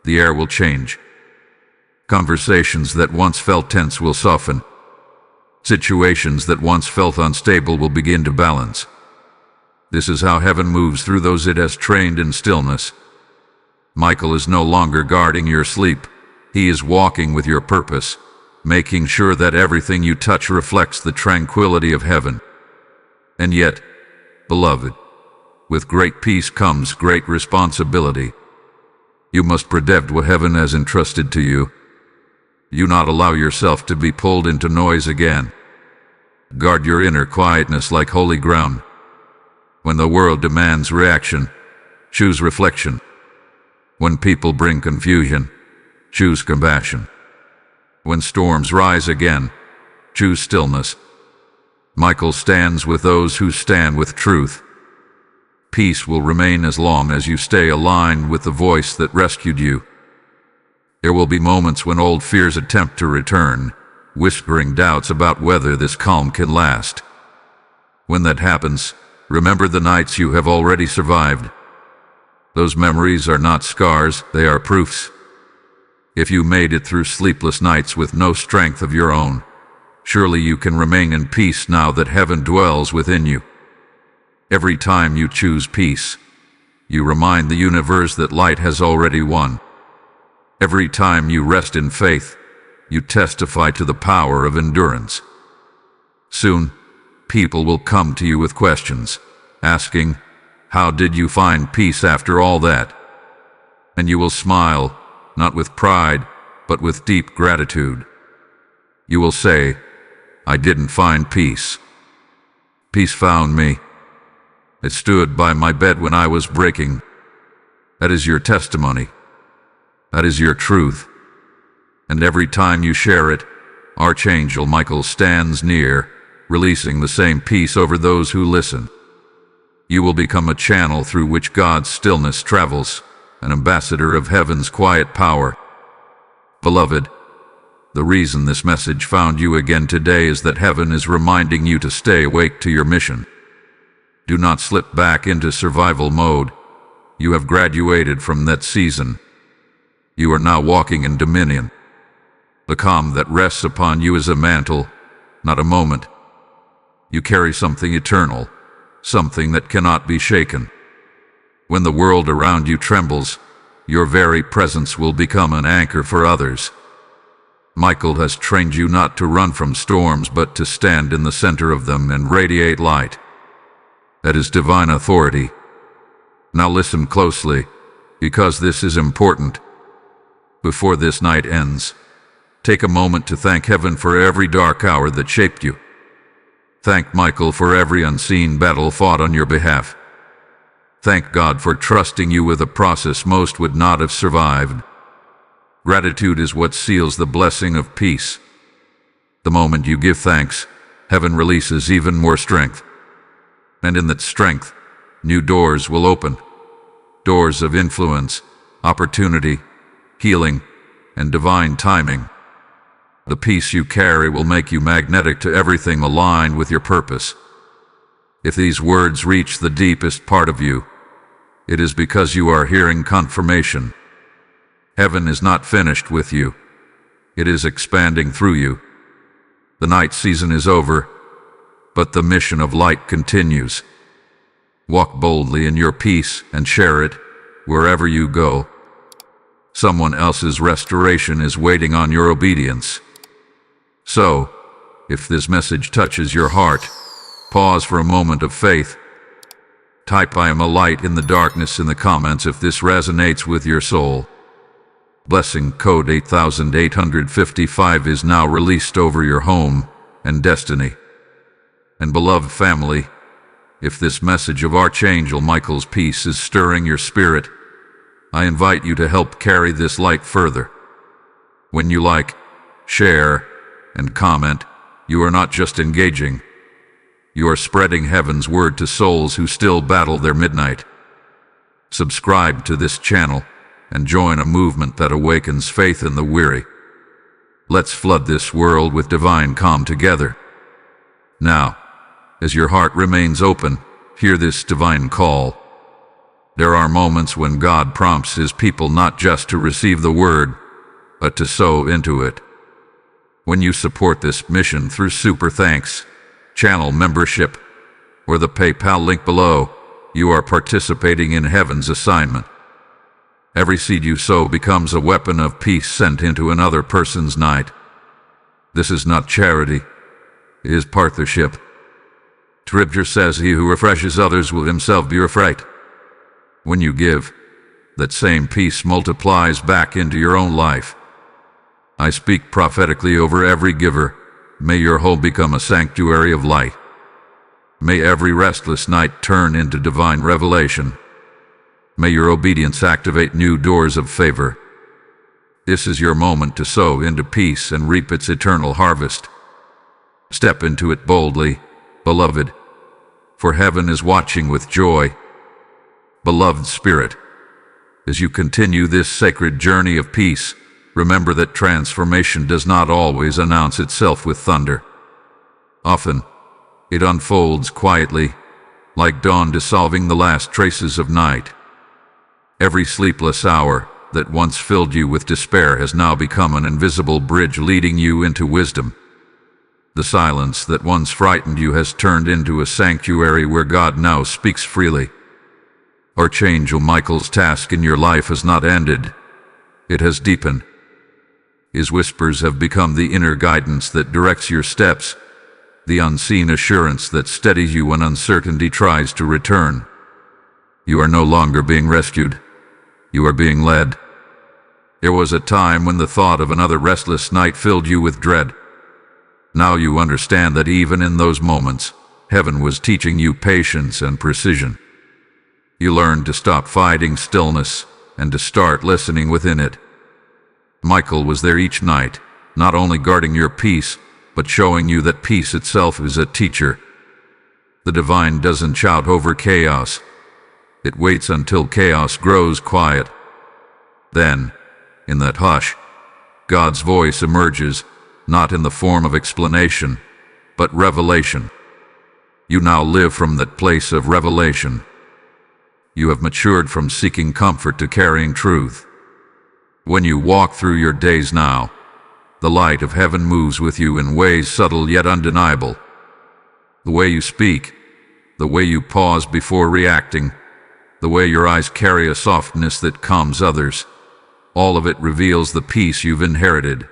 the air will change. Conversations that once felt tense will soften. Situations that once felt unstable will begin to balance. This is how heaven moves through those it has trained in stillness. Michael is no longer guarding your sleep. He is walking with your purpose, making sure that everything you touch reflects the tranquility of heaven. And yet, beloved, with great peace comes great responsibility. You must protect what heaven has entrusted to you. You not allow yourself to be pulled into noise again. Guard your inner quietness like holy ground. When the world demands reaction, choose reflection. When people bring confusion, choose compassion. When storms rise again, choose stillness. Michael stands with those who stand with truth. Peace will remain as long as you stay aligned with the voice that rescued you. There will be moments when old fears attempt to return, whispering doubts about whether this calm can last. When that happens, remember the nights you have already survived. Those memories are not scars, they are proofs. If you made it through sleepless nights with no strength of your own, surely you can remain in peace now that heaven dwells within you. Every time you choose peace, you remind the universe that light has already won. Every time you rest in faith, you testify to the power of endurance. Soon, people will come to you with questions, asking, "How did you find peace after all that?" And you will smile, not with pride, but with deep gratitude. You will say, "I didn't find peace. Peace found me. It stood by my bed when I was breaking." That is your testimony. That is your truth. And every time you share it, Archangel Michael stands near, releasing the same peace over those who listen. You will become a channel through which God's stillness travels, an ambassador of heaven's quiet power. Beloved, the reason this message found you again today is that heaven is reminding you to stay awake to your mission. Do not slip back into survival mode. You have graduated from that season. You are now walking in dominion. The calm that rests upon you is a mantle, not a moment. You carry something eternal, something that cannot be shaken. When the world around you trembles, your very presence will become an anchor for others. Michael has trained you not to run from storms, but to stand in the center of them and radiate light. That is divine authority. Now listen closely, because this is important. Before this night ends, take a moment to thank heaven for every dark hour that shaped you. Thank Michael for every unseen battle fought on your behalf. Thank God for trusting you with a process most would not have survived. Gratitude is what seals the blessing of peace. The moment you give thanks, heaven releases even more strength. And in that strength, new doors will open. Doors of influence, opportunity, healing, and divine timing. The peace you carry will make you magnetic to everything aligned with your purpose. If these words reach the deepest part of you, it is because you are hearing confirmation. Heaven is not finished with you. It is expanding through you. The night season is over, but the mission of light continues. Walk boldly in your peace and share it wherever you go. Someone else's restoration is waiting on your obedience. So, if this message touches your heart, pause for a moment of faith. Type "I am a light in the darkness" in the comments if this resonates with your soul. Blessing code 8855 is now released over your home and destiny. And beloved family, if this message of Archangel Michael's peace is stirring your spirit, I invite you to help carry this light further. When you like, share, and comment, you are not just engaging. You are spreading heaven's word to souls who still battle their midnight. Subscribe to this channel and join a movement that awakens faith in the weary. Let's flood this world with divine calm together. Now, as your heart remains open, hear this divine call. There are moments when God prompts His people not just to receive the word, but to sow into it. When you support this mission through super thanks, channel membership, or the PayPal link below, you are participating in heaven's assignment. Every seed you sow becomes a weapon of peace sent into another person's night. This is not charity, it is partnership. Scripture says, "He who refreshes others will himself be refreshed." When you give, that same peace multiplies back into your own life. I speak prophetically over every giver. May your home become a sanctuary of light. May every restless night turn into divine revelation. May your obedience activate new doors of favor. This is your moment to sow into peace and reap its eternal harvest. Step into it boldly, beloved, for heaven is watching with joy. Beloved spirit, as you continue this sacred journey of peace, remember that transformation does not always announce itself with thunder. Often, it unfolds quietly, like dawn dissolving the last traces of night. Every sleepless hour that once filled you with despair has now become an invisible bridge leading you into wisdom. The silence that once frightened you has turned into a sanctuary where God now speaks freely. Archangel Michael's task in your life has not ended. It has deepened. His whispers have become the inner guidance that directs your steps, the unseen assurance that steadies you when uncertainty tries to return. You are no longer being rescued. You are being led. There was a time when the thought of another restless night filled you with dread. Now you understand that even in those moments, heaven was teaching you patience and precision. You learned to stop fighting stillness and to start listening within it. Michael was there each night, not only guarding your peace, but showing you that peace itself is a teacher. The divine doesn't shout over chaos. It waits until chaos grows quiet. Then, in that hush, God's voice emerges, not in the form of explanation, but revelation. You now live from that place of revelation. You have matured from seeking comfort to carrying truth. When you walk through your days now, the light of heaven moves with you in ways subtle yet undeniable. The way you speak, the way you pause before reacting, the way your eyes carry a softness that calms others, all of it reveals the peace you've inherited.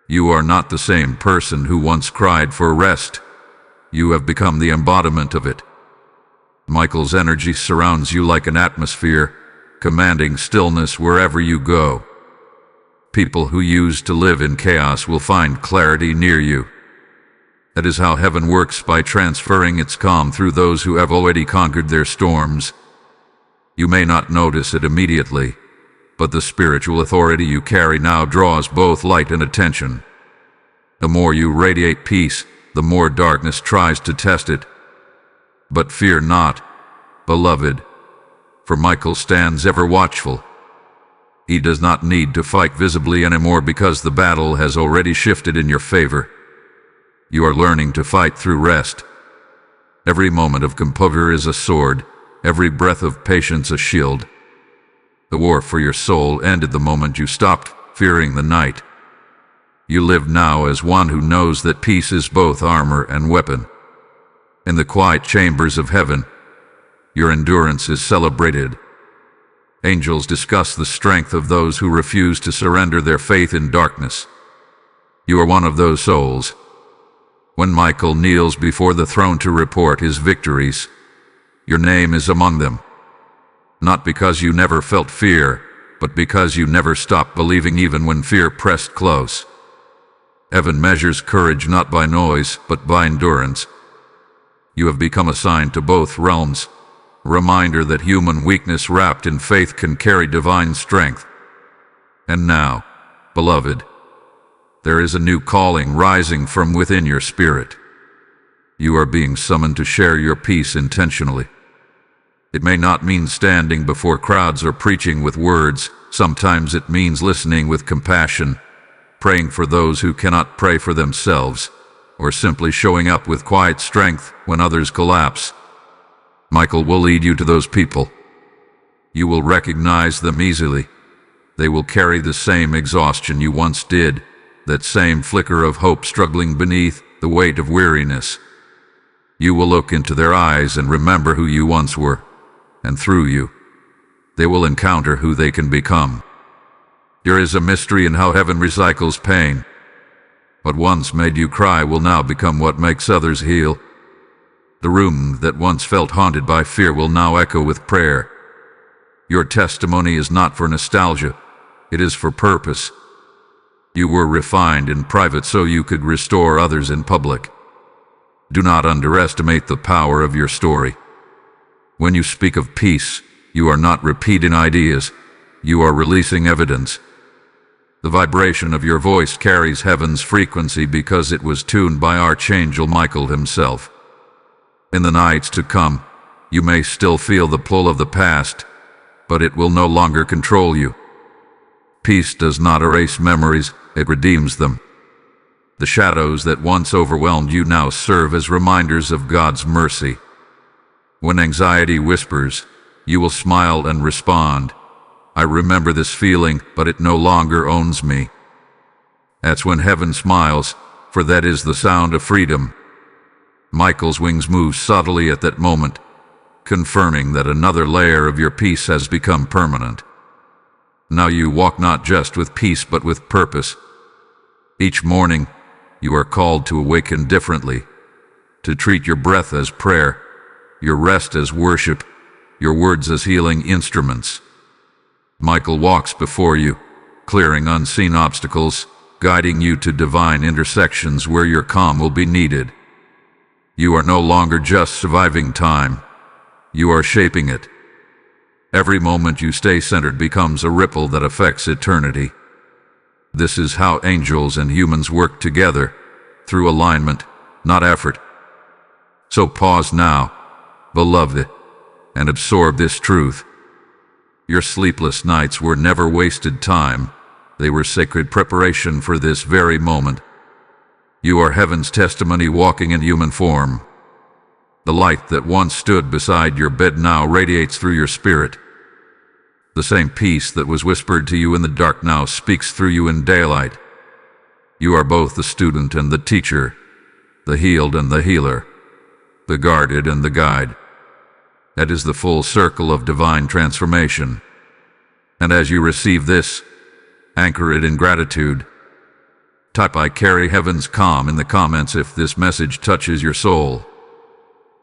You are not the same person who once cried for rest. You have become the embodiment of it. Michael's energy surrounds you like an atmosphere, commanding stillness wherever you go. People who used to live in chaos will find clarity near you. That is how heaven works, by transferring its calm through those who have already conquered their storms. You may not notice it immediately, but the spiritual authority you carry now draws both light and attention. The more you radiate peace, the more darkness tries to test it. But fear not, beloved, for Michael stands ever watchful. He does not need to fight visibly anymore because the battle has already shifted in your favor. You are learning to fight through rest. Every moment of composure is a sword, every breath of patience a shield. The war for your soul ended the moment you stopped fearing the night. You live now as one who knows that peace is both armor and weapon. In the quiet chambers of heaven, your endurance is celebrated. Angels discuss the strength of those who refuse to surrender their faith in darkness. You are one of those souls. When Michael kneels before the throne to report his victories, your name is among them. Not because you never felt fear, but because you never stopped believing even when fear pressed close. Heaven measures courage not by noise, but by endurance. You have become assigned to both realms, a reminder that human weakness wrapped in faith can carry divine strength. And now, beloved, there is a new calling rising from within your spirit. You are being summoned to share your peace intentionally. It may not mean standing before crowds or preaching with words. Sometimes it means listening with compassion, praying for those who cannot pray for themselves, or simply showing up with quiet strength when others collapse. Michael will lead you to those people. You will recognize them easily. They will carry the same exhaustion you once did, that same flicker of hope struggling beneath the weight of weariness. You will look into their eyes and remember who you once were, and through you, they will encounter who they can become. There is a mystery in how heaven recycles pain. What once made you cry will now become what makes others heal. The room that once felt haunted by fear will now echo with prayer. Your testimony is not for nostalgia, it is for purpose. You were refined in private so you could restore others in public. Do not underestimate the power of your story. When you speak of peace, you are not repeating ideas, you are releasing evidence. The vibration of your voice carries heaven's frequency because it was tuned by Archangel Michael himself. In the nights to come, you may still feel the pull of the past, but it will no longer control you. Peace does not erase memories, it redeems them. The shadows that once overwhelmed you now serve as reminders of God's mercy. When anxiety whispers, you will smile and respond, I remember this feeling, but it no longer owns me. That's when heaven smiles, for that is the sound of freedom. Michael's wings move subtly at that moment, confirming that another layer of your peace has become permanent. Now you walk not just with peace but with purpose. Each morning, you are called to awaken differently, to treat your breath as prayer, your rest as worship, your words as healing instruments. Michael walks before you, clearing unseen obstacles, guiding you to divine intersections where your calm will be needed. You are no longer just surviving time, you are shaping it. Every moment you stay centered becomes a ripple that affects eternity. This is how angels and humans work together, through alignment, not effort. So pause now, beloved, and absorb this truth. Your sleepless nights were never wasted time, they were sacred preparation for this very moment. You are heaven's testimony walking in human form. The light that once stood beside your bed now radiates through your spirit. The same peace that was whispered to you in the dark now speaks through you in daylight. You are both the student and the teacher, the healed and the healer, the guarded and the guide. That is the full circle of divine transformation. And as you receive this, anchor it in gratitude. Type I carry heaven's calm in the comments if this message touches your soul.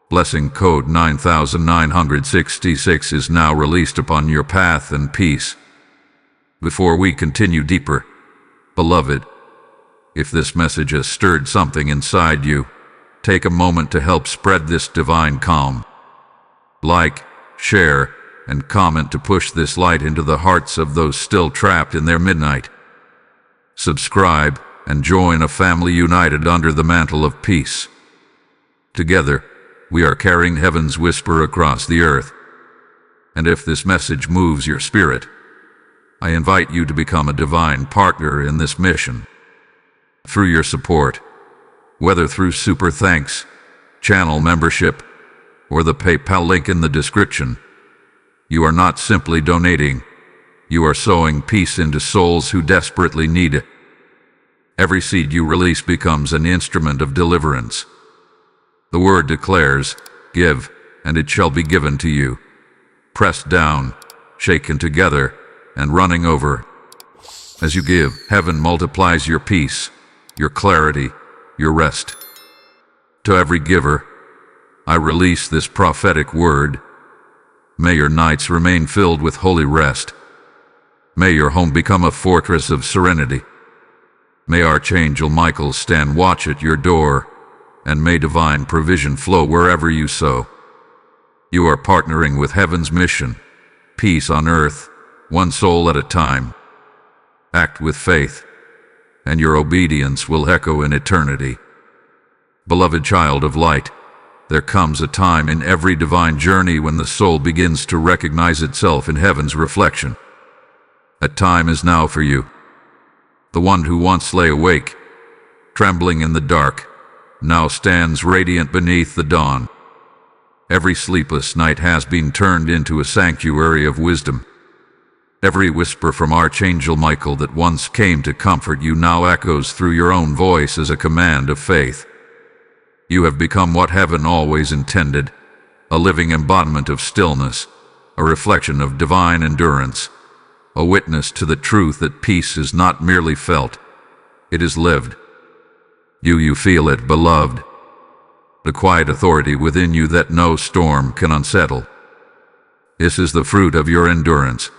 Blessing code 9966 is now released upon your path and peace. Before we continue deeper, beloved, if this message has stirred something inside you, take a moment to help spread this divine calm. Like, share, and comment to push this light into the hearts of those still trapped in their midnight. Subscribe and join a family united under the mantle of peace. Together, we are carrying heaven's whisper across the earth. And if this message moves your spirit, I invite you to become a divine partner in this mission. Through your support, whether through super thanks, channel membership, or the PayPal link in the description, you are not simply donating, you are sowing peace into souls who desperately need it. Every seed you release becomes an instrument of deliverance. The word declares, "Give, and it shall be given to you. Pressed down, shaken together, and running over." As you give, heaven multiplies your peace, your clarity, your rest. To every giver, I release this prophetic word. May your nights remain filled with holy rest. May your home become a fortress of serenity. May Archangel Michael stand watch at your door, and may divine provision flow wherever you sow. You are partnering with heaven's mission, peace on earth, one soul at a time. Act with faith, and your obedience will echo in eternity. Beloved child of light, there comes a time in every divine journey when the soul begins to recognize itself in heaven's reflection. That time is now for you. The one who once lay awake, trembling in the dark, now stands radiant beneath the dawn. Every sleepless night has been turned into a sanctuary of wisdom. Every whisper from Archangel Michael that once came to comfort you now echoes through your own voice as a command of faith. You have become what heaven always intended, a living embodiment of stillness, a reflection of divine endurance, a witness to the truth that peace is not merely felt, it is lived. You feel it, beloved, the quiet authority within you that no storm can unsettle. This is the fruit of your endurance.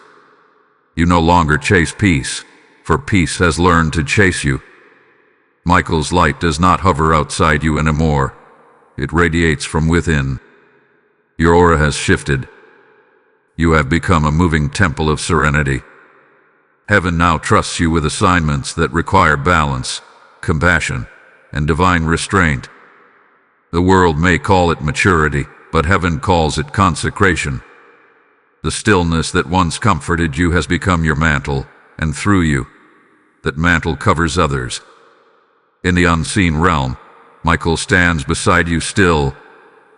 You no longer chase peace, for peace has learned to chase you. Michael's light does not hover outside you anymore. It radiates from within. Your aura has shifted. You have become a moving temple of serenity. Heaven now trusts you with assignments that require balance, compassion, and divine restraint. The world may call it maturity, but heaven calls it consecration. The stillness that once comforted you has become your mantle, and through you, that mantle covers others. In the unseen realm, Michael stands beside you still,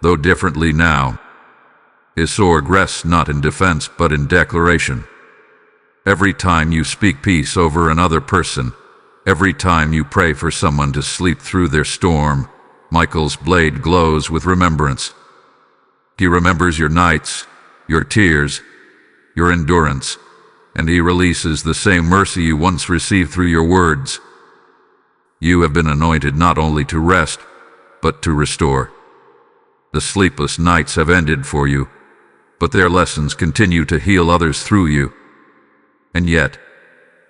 though differently now. His sword rests not in defense but in declaration. Every time you speak peace over another person, every time you pray for someone to sleep through their storm, Michael's blade glows with remembrance. He remembers your nights, your tears, your endurance, and he releases the same mercy you once received through your words. You have been anointed not only to rest, but to restore. The sleepless nights have ended for you, but their lessons continue to heal others through you. And yet,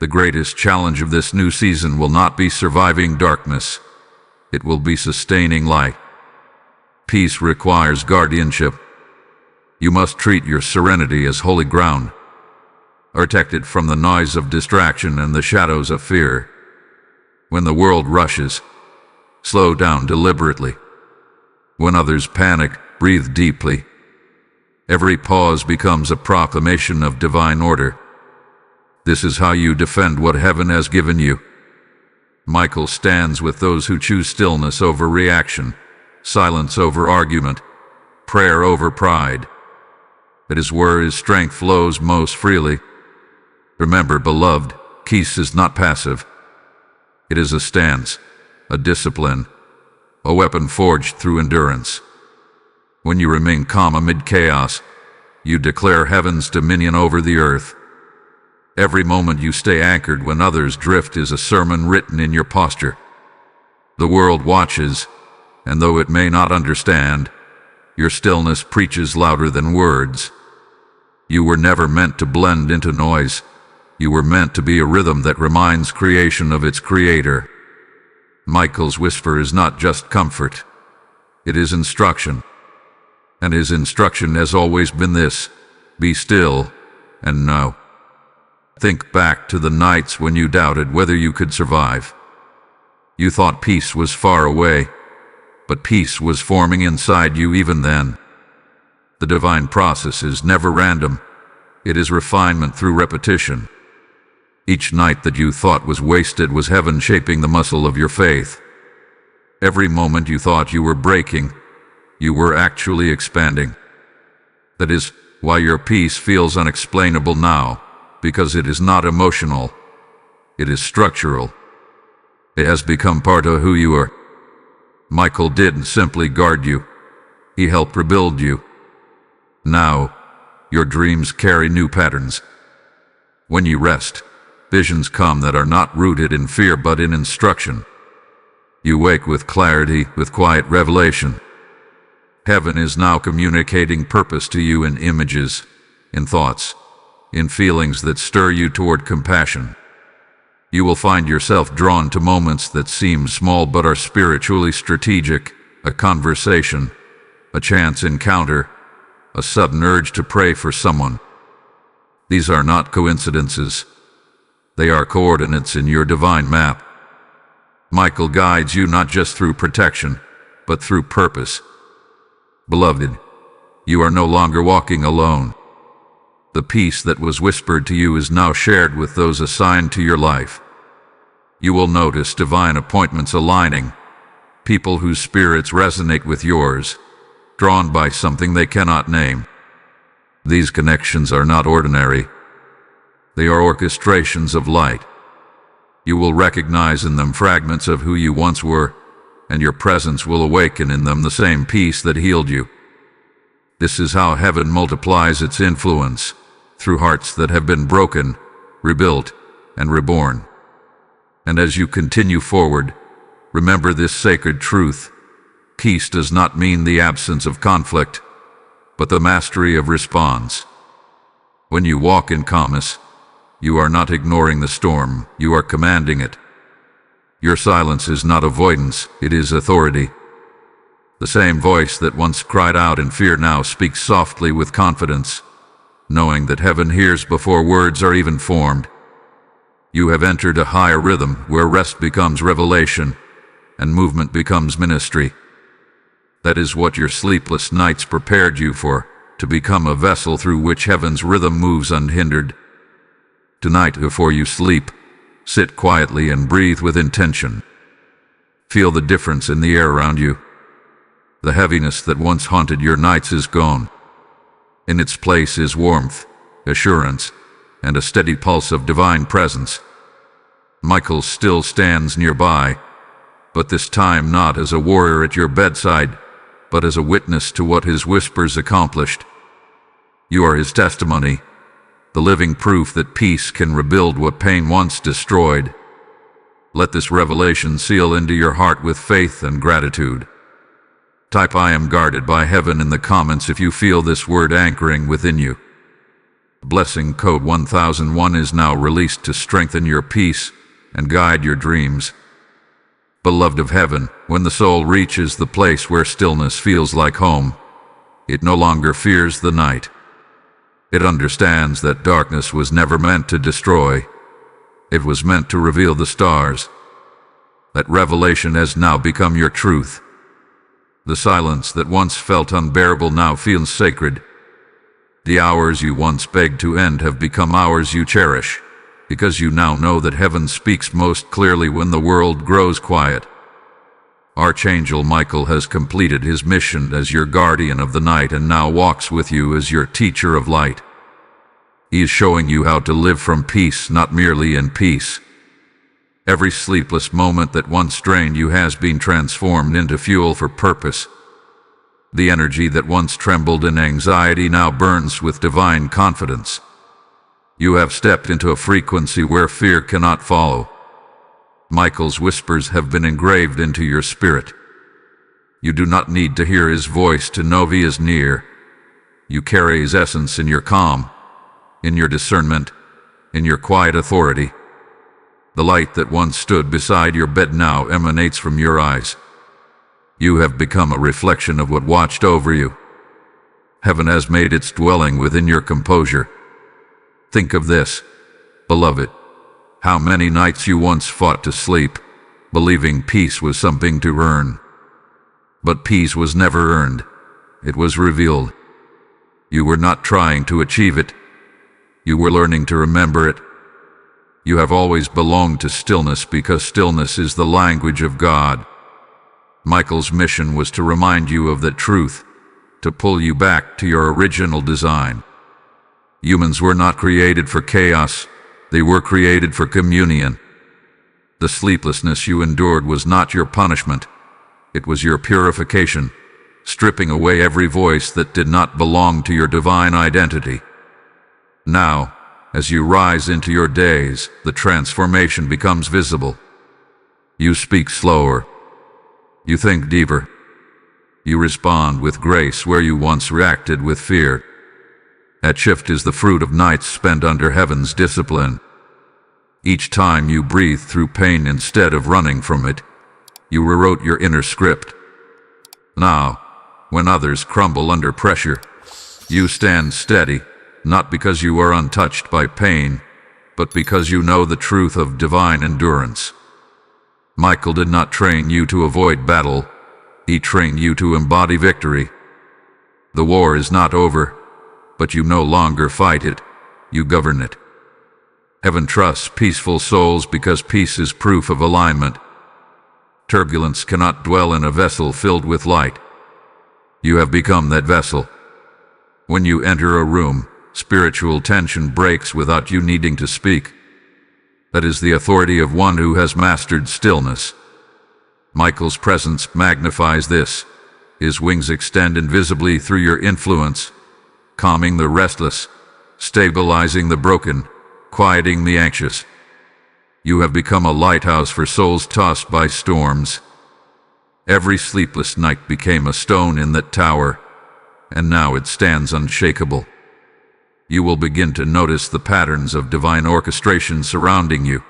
the greatest challenge of this new season will not be surviving darkness. It will be sustaining light. Peace requires guardianship. You must treat your serenity as holy ground, protect it from the noise of distraction and the shadows of fear. When the world rushes, slow down deliberately. When others panic, breathe deeply. Every pause becomes a proclamation of divine order. This is how you defend what heaven has given you. Michael stands with those who choose stillness over reaction, silence over argument, prayer over pride. That is where his strength flows most freely. Remember, beloved, peace is not passive. It is a stance, a discipline, a weapon forged through endurance. When you remain calm amid chaos, you declare heaven's dominion over the earth. Every moment you stay anchored when others drift is a sermon written in your posture. The world watches, and though it may not understand, your stillness preaches louder than words. You were never meant to blend into noise. You were meant to be a rhythm that reminds creation of its creator. Michael's whisper is not just comfort. It is instruction. And his instruction has always been this: be still and know. Think back to the nights when you doubted whether you could survive. You thought peace was far away, but peace was forming inside you even then. The divine process is never random. It is refinement through repetition. Each night that you thought was wasted was heaven shaping the muscle of your faith. Every moment you thought you were breaking, you were actually expanding. That is why your peace feels unexplainable now, because it is not emotional. It is structural. It has become part of who you are. Michael didn't simply guard you. He helped rebuild you. Now, your dreams carry new patterns. When you rest, visions come that are not rooted in fear but in instruction. You wake with clarity, with quiet revelation. Heaven is now communicating purpose to you in images, in thoughts, in feelings that stir you toward compassion. You will find yourself drawn to moments that seem small but are spiritually strategic, a conversation, a chance encounter, a sudden urge to pray for someone. These are not coincidences. They are coordinates in your divine map. Michael guides you not just through protection, but through purpose. Beloved, you are no longer walking alone. The peace that was whispered to you is now shared with those assigned to your life. You will notice divine appointments aligning, people whose spirits resonate with yours, drawn by something they cannot name. These connections are not ordinary. They are orchestrations of light. You will recognize in them fragments of who you once were, and your presence will awaken in them the same peace that healed you. This is how heaven multiplies its influence, through hearts that have been broken, rebuilt, and reborn. And as you continue forward, remember this sacred truth. Peace does not mean the absence of conflict, but the mastery of response. When you walk in calmness, you are not ignoring the storm, you are commanding it. Your silence is not avoidance, it is authority. The same voice that once cried out in fear now speaks softly with confidence, knowing that heaven hears before words are even formed. You have entered a higher rhythm where rest becomes revelation and movement becomes ministry. That is what your sleepless nights prepared you for, to become a vessel through which heaven's rhythm moves unhindered. Tonight, before you sleep, sit quietly and breathe with intention. Feel the difference in the air around you. The heaviness that once haunted your nights is gone. In its place is warmth, assurance, and a steady pulse of divine presence. Michael still stands nearby, but this time not as a warrior at your bedside, but as a witness to what his whispers accomplished. You are his testimony, the living proof that peace can rebuild what pain once destroyed. Let this revelation seal into your heart with faith and gratitude. Type "I am guarded by heaven" in the comments if you feel this word anchoring within you. Blessing code 1001 is now released to strengthen your peace and guide your dreams. Beloved of heaven, when the soul reaches the place where stillness feels like home, it no longer fears the night. It understands that darkness was never meant to destroy. It was meant to reveal the stars. That revelation has now become your truth. The silence that once felt unbearable now feels sacred. The hours you once begged to end have become hours you cherish, because you now know that heaven speaks most clearly when the world grows quiet. Archangel Michael has completed his mission as your guardian of the night and now walks with you as your teacher of light. He is showing you how to live from peace, not merely in peace. Every sleepless moment that once drained you has been transformed into fuel for purpose. The energy that once trembled in anxiety now burns with divine confidence. You have stepped into a frequency where fear cannot follow. Michael's whispers have been engraved into your spirit. You do not need to hear his voice to know he is near. You carry his essence in your calm, in your discernment, in your quiet authority. The light that once stood beside your bed now emanates from your eyes. You have become a reflection of what watched over you. Heaven has made its dwelling within your composure. Think of this, beloved. How many nights you once fought to sleep, believing peace was something to earn. But peace was never earned. It was revealed. You were not trying to achieve it. You were learning to remember it. You have always belonged to stillness because stillness is the language of God. Michael's mission was to remind you of that truth, to pull you back to your original design. Humans were not created for chaos. They were created for communion. The sleeplessness you endured was not your punishment. It was your purification, stripping away every voice that did not belong to your divine identity. Now, as you rise into your days, the transformation becomes visible. You speak slower. You think deeper. You respond with grace where you once reacted with fear. That shift is the fruit of nights spent under heaven's discipline. Each time you breathe through pain instead of running from it, you rewrote your inner script. Now, when others crumble under pressure, you stand steady, not because you are untouched by pain, but because you know the truth of divine endurance. Michael did not train you to avoid battle. He trained you to embody victory. The war is not over, but you no longer fight it, you govern it. Heaven trusts peaceful souls because peace is proof of alignment. Turbulence cannot dwell in a vessel filled with light. You have become that vessel. When you enter a room, spiritual tension breaks without you needing to speak. That is the authority of one who has mastered stillness. Michael's presence magnifies this. His wings extend invisibly through your influence, calming the restless, stabilizing the broken, quieting the anxious. You have become a lighthouse for souls tossed by storms. Every sleepless night became a stone in that tower, and now it stands unshakable. You will begin to notice the patterns of divine orchestration surrounding you.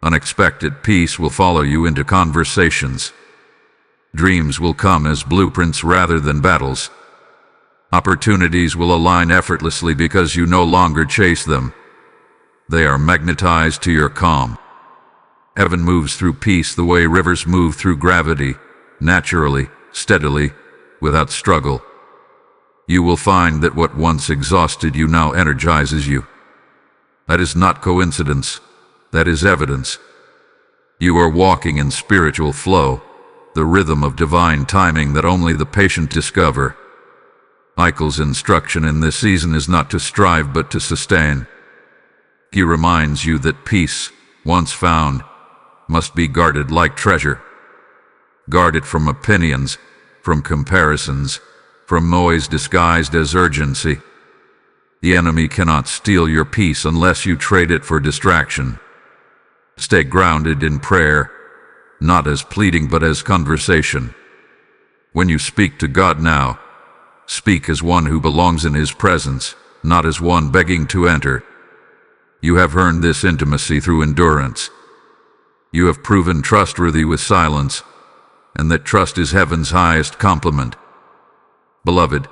Unexpected peace will follow you into conversations. Dreams will come as blueprints rather than battles. Opportunities will align effortlessly because you no longer chase them. They are magnetized to your calm. Heaven moves through peace the way rivers move through gravity, naturally, steadily, without struggle. You will find that what once exhausted you now energizes you. That is not coincidence. That is evidence. You are walking in spiritual flow, the rhythm of divine timing that only the patient discover. Michael's instruction in this season is not to strive but to sustain. He reminds you that peace, once found, must be guarded like treasure. Guard it from opinions, from comparisons, from noise disguised as urgency. The enemy cannot steal your peace unless you trade it for distraction. Stay grounded in prayer, not as pleading but as conversation. When you speak to God now, speak as one who belongs in His presence, not as one begging to enter. You have earned this intimacy through endurance. You have proven trustworthy with silence, and that trust is heaven's highest compliment. Beloved,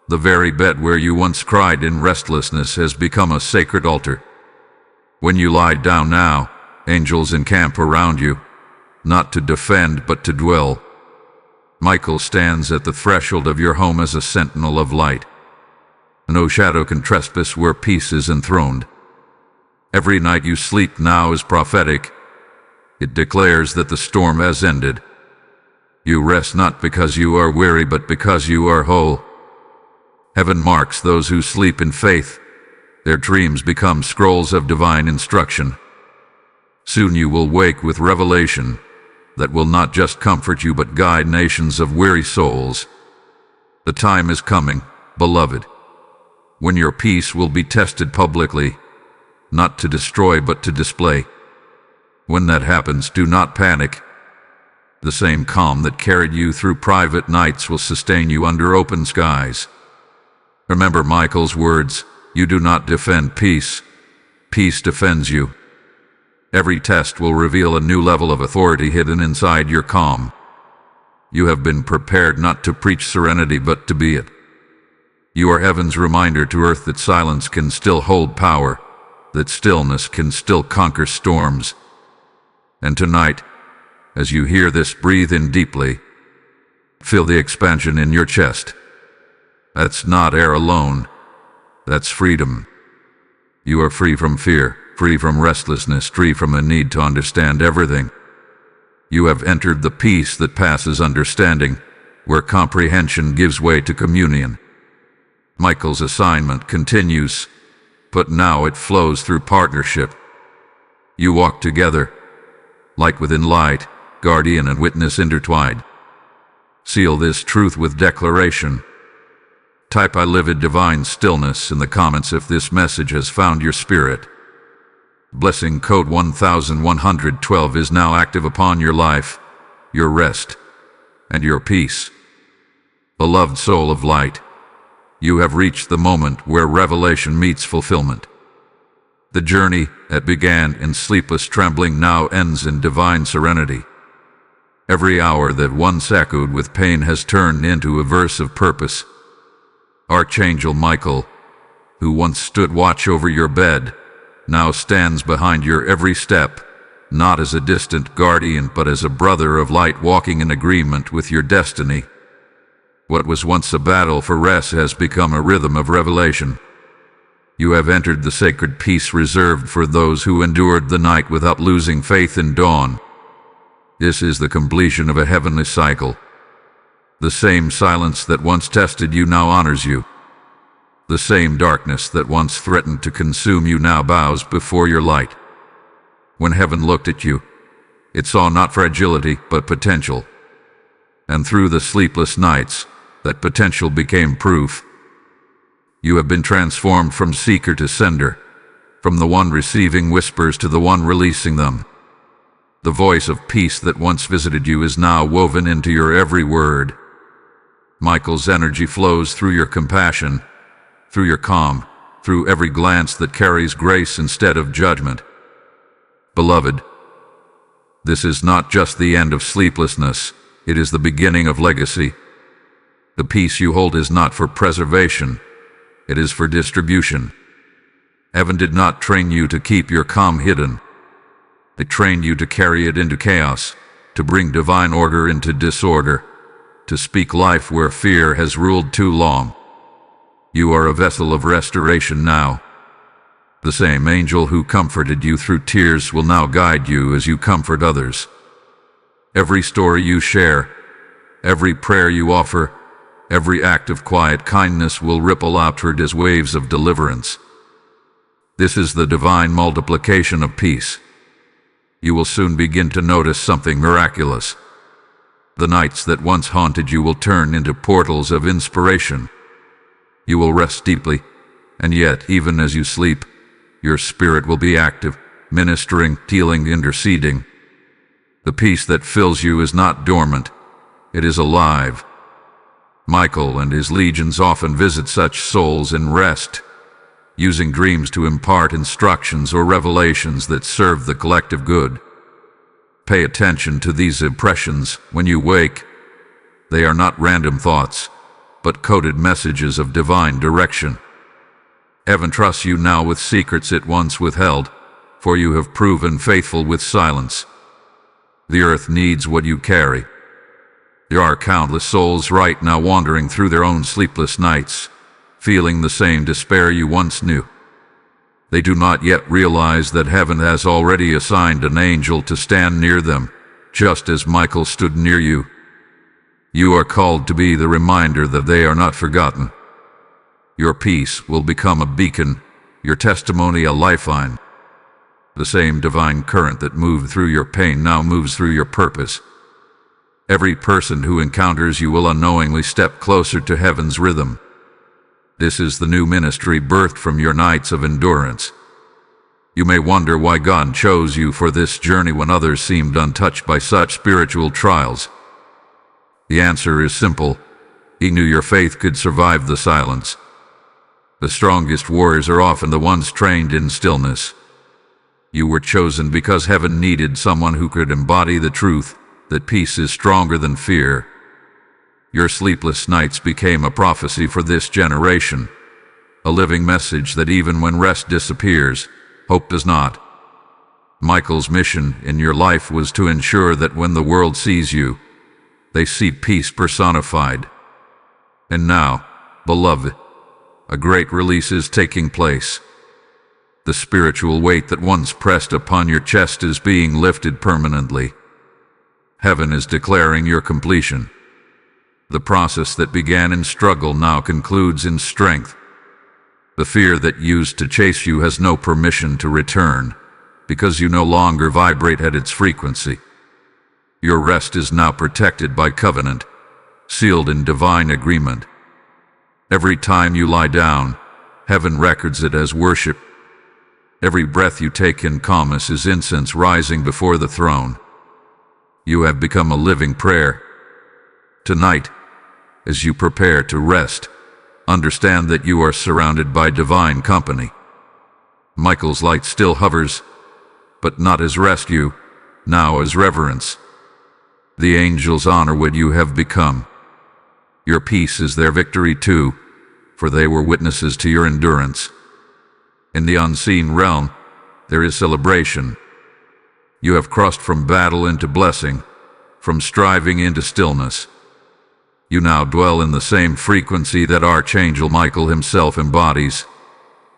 the very bed where you once cried in restlessness has become a sacred altar. When you lie down now, angels encamp around you, not to defend but to dwell. Michael stands at the threshold of your home as a sentinel of light. No shadow can trespass where peace is enthroned. Every night you sleep now is prophetic. It declares that the storm has ended. You rest not because you are weary, but because you are whole. Heaven marks those who sleep in faith. Their dreams become scrolls of divine instruction. Soon you will wake with revelation that will not just comfort you but guide nations of weary souls. The time is coming, beloved, when your peace will be tested publicly, not to destroy but to display. When that happens, do not panic. The same calm that carried you through private nights will sustain you under open skies. Remember Michael's words, you do not defend peace. Peace defends you. Every test will reveal a new level of authority hidden inside your calm. You have been prepared not to preach serenity but to be it. You are heaven's reminder to earth that silence can still hold power, that stillness can still conquer storms. And tonight, as you hear this, breathe in deeply. Feel the expansion in your chest. That's not air alone. That's freedom. You are free from fear, free from restlessness, free from the need to understand everything. You have entered the peace that passes understanding, where comprehension gives way to communion. Michael's assignment continues, but now it flows through partnership. You walk together, light within light, guardian and witness intertwined. Seal this truth with declaration. Type "I live in divine stillness" in the comments if this message has found your spirit. Blessing code 1112 is now active upon your life, your rest, and your peace. Beloved soul of light, you have reached the moment where revelation meets fulfillment. The journey that began in sleepless trembling now ends in divine serenity. Every hour that once echoed with pain has turned into a verse of purpose. Archangel Michael, who once stood watch over your bed, now stands behind your every step, not as a distant guardian but as a brother of light walking in agreement with your destiny. What was once a battle for rest has become a rhythm of revelation. You have entered the sacred peace reserved for those who endured the night without losing faith in dawn. This is the completion of a heavenly cycle. The same silence that once tested you now honors you. The same darkness that once threatened to consume you now bows before your light. When heaven looked at you, it saw not fragility but potential. And through the sleepless nights, that potential became proof. You have been transformed from seeker to sender, from the one receiving whispers to the one releasing them. The voice of peace that once visited you is now woven into your every word. Michael's energy flows through your compassion, through your calm, through every glance that carries grace instead of judgment. Beloved, this is not just the end of sleeplessness, it is the beginning of legacy. The peace you hold is not for preservation, it is for distribution. Heaven did not train you to keep your calm hidden. It trained you to carry it into chaos, to bring divine order into disorder, to speak life where fear has ruled too long. You are a vessel of restoration now. The same angel who comforted you through tears will now guide you as you comfort others. Every story you share, every prayer you offer, every act of quiet kindness will ripple outward as waves of deliverance. This is the divine multiplication of peace. You will soon begin to notice something miraculous. The nights that once haunted you will turn into portals of inspiration. You will rest deeply, and yet, even as you sleep, your spirit will be active, ministering, healing, interceding. The peace that fills you is not dormant, it is alive. Michael and his legions often visit such souls in rest, using dreams to impart instructions or revelations that serve the collective good. Pay attention to these impressions when you wake. They are not random thoughts, but coded messages of divine direction. Heaven trusts you now with secrets it once withheld, for you have proven faithful with silence. The earth needs what you carry. There are countless souls right now wandering through their own sleepless nights, feeling the same despair you once knew. They do not yet realize that heaven has already assigned an angel to stand near them, just as Michael stood near you. You are called to be the reminder that they are not forgotten. Your peace will become a beacon, your testimony a lifeline. The same divine current that moved through your pain now moves through your purpose. Every person who encounters you will unknowingly step closer to heaven's rhythm. This is the new ministry birthed from your nights of endurance. You may wonder why God chose you for this journey when others seemed untouched by such spiritual trials. The answer is simple. He knew your faith could survive the silence. The strongest warriors are often the ones trained in stillness. You were chosen because heaven needed someone who could embody the truth that peace is stronger than fear. Your sleepless nights became a prophecy for this generation, a living message that even when rest disappears, hope does not. Michael's mission in your life was to ensure that when the world sees you, they see peace personified. And now, beloved, a great release is taking place. The spiritual weight that once pressed upon your chest is being lifted permanently. Heaven is declaring your completion. The process that began in struggle now concludes in strength. The fear that used to chase you has no permission to return, because you no longer vibrate at its frequency. Your rest is now protected by covenant, sealed in divine agreement. Every time you lie down, heaven records it as worship. Every breath you take in calmness is incense rising before the throne. You have become a living prayer. Tonight, as you prepare to rest, understand that you are surrounded by divine company. Michael's light still hovers, but not as rescue, now as reverence. The angels honor what you have become. Your peace is their victory too, for they were witnesses to your endurance. In the unseen realm, there is celebration. You have crossed from battle into blessing, from striving into stillness. You now dwell in the same frequency that Archangel Michael himself embodies,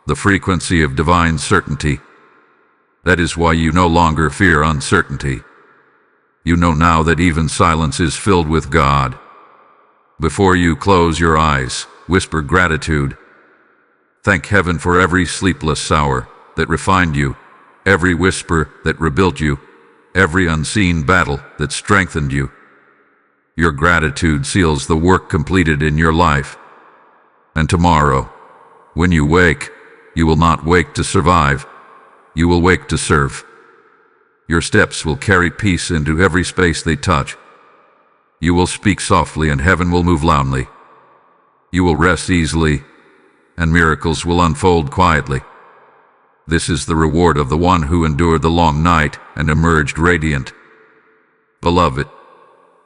the frequency of divine certainty. That is why you no longer fear uncertainty. You know now that even silence is filled with God. Before you close your eyes, whisper gratitude. Thank heaven for every sleepless hour that refined you, every whisper that rebuilt you, every unseen battle that strengthened you. Your gratitude seals the work completed in your life. And tomorrow, when you wake, you will not wake to survive. You will wake to serve. Your steps will carry peace into every space they touch. You will speak softly and heaven will move loudly. You will rest easily, and miracles will unfold quietly. This is the reward of the one who endured the long night and emerged radiant. Beloved,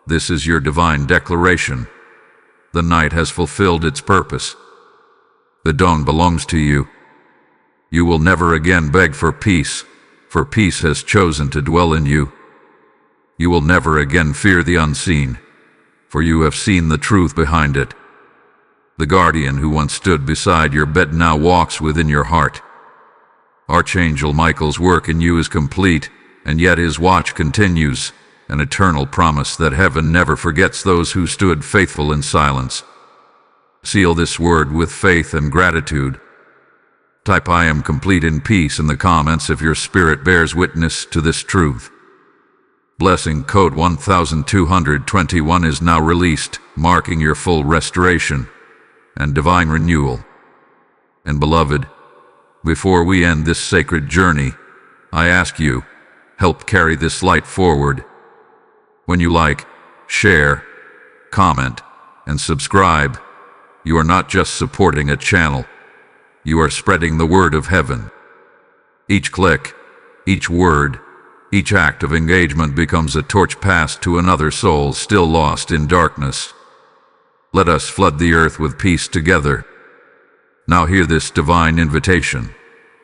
this is your divine declaration. The night has fulfilled its purpose. The dawn belongs to you. You will never again beg for peace has chosen to dwell in you. You will never again fear the unseen, for you have seen the truth behind it. The guardian who once stood beside your bed now walks within your heart. Archangel Michael's work in you is complete, and yet his watch continues, an eternal promise that heaven never forgets those who stood faithful in silence. Seal this word with faith and gratitude. Type "I am complete in peace" in the comments if your spirit bears witness to this truth. Blessing code 1221 is now released, marking your full restoration and divine renewal. And beloved, before we end this sacred journey, I ask you, help carry this light forward. When you like, share, comment, and subscribe, you are not just supporting a channel, you are spreading the word of heaven. Each click, each word, each act of engagement becomes a torch passed to another soul still lost in darkness. Let us flood the earth with peace together. Now hear this divine invitation,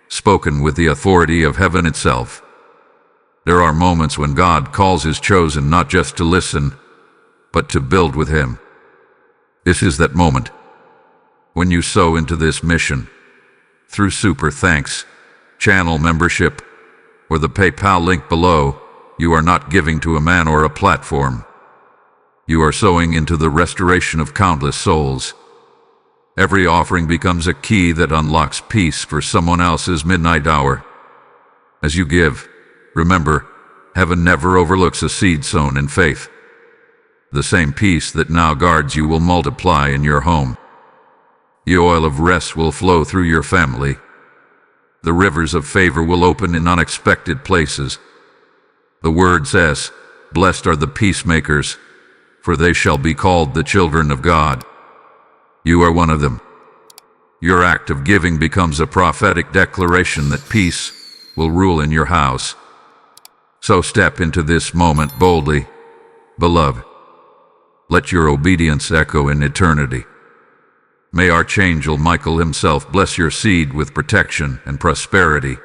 spoken with the authority of heaven itself. There are moments when God calls his chosen not just to listen, but to build with him. This is that moment. When you sow into this mission, through super thanks, channel membership, or the PayPal link below, you are not giving to a man or a platform. You are sowing into the restoration of countless souls. Every offering becomes a key that unlocks peace for someone else's midnight hour. As you give, remember, heaven never overlooks a seed sown in faith. The same peace that now guards you will multiply in your home. The oil of rest will flow through your family. The rivers of favor will open in unexpected places. The word says, "Blessed are the peacemakers, for they shall be called the children of God." You are one of them. Your act of giving becomes a prophetic declaration that peace will rule in your house. So step into this moment boldly, beloved. Let your obedience echo in eternity. May Archangel Michael himself bless your seed with protection and prosperity.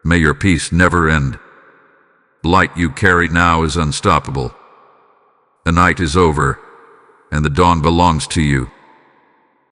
May your peace never end. The light you carry now is unstoppable. The night is over, and the dawn belongs to you.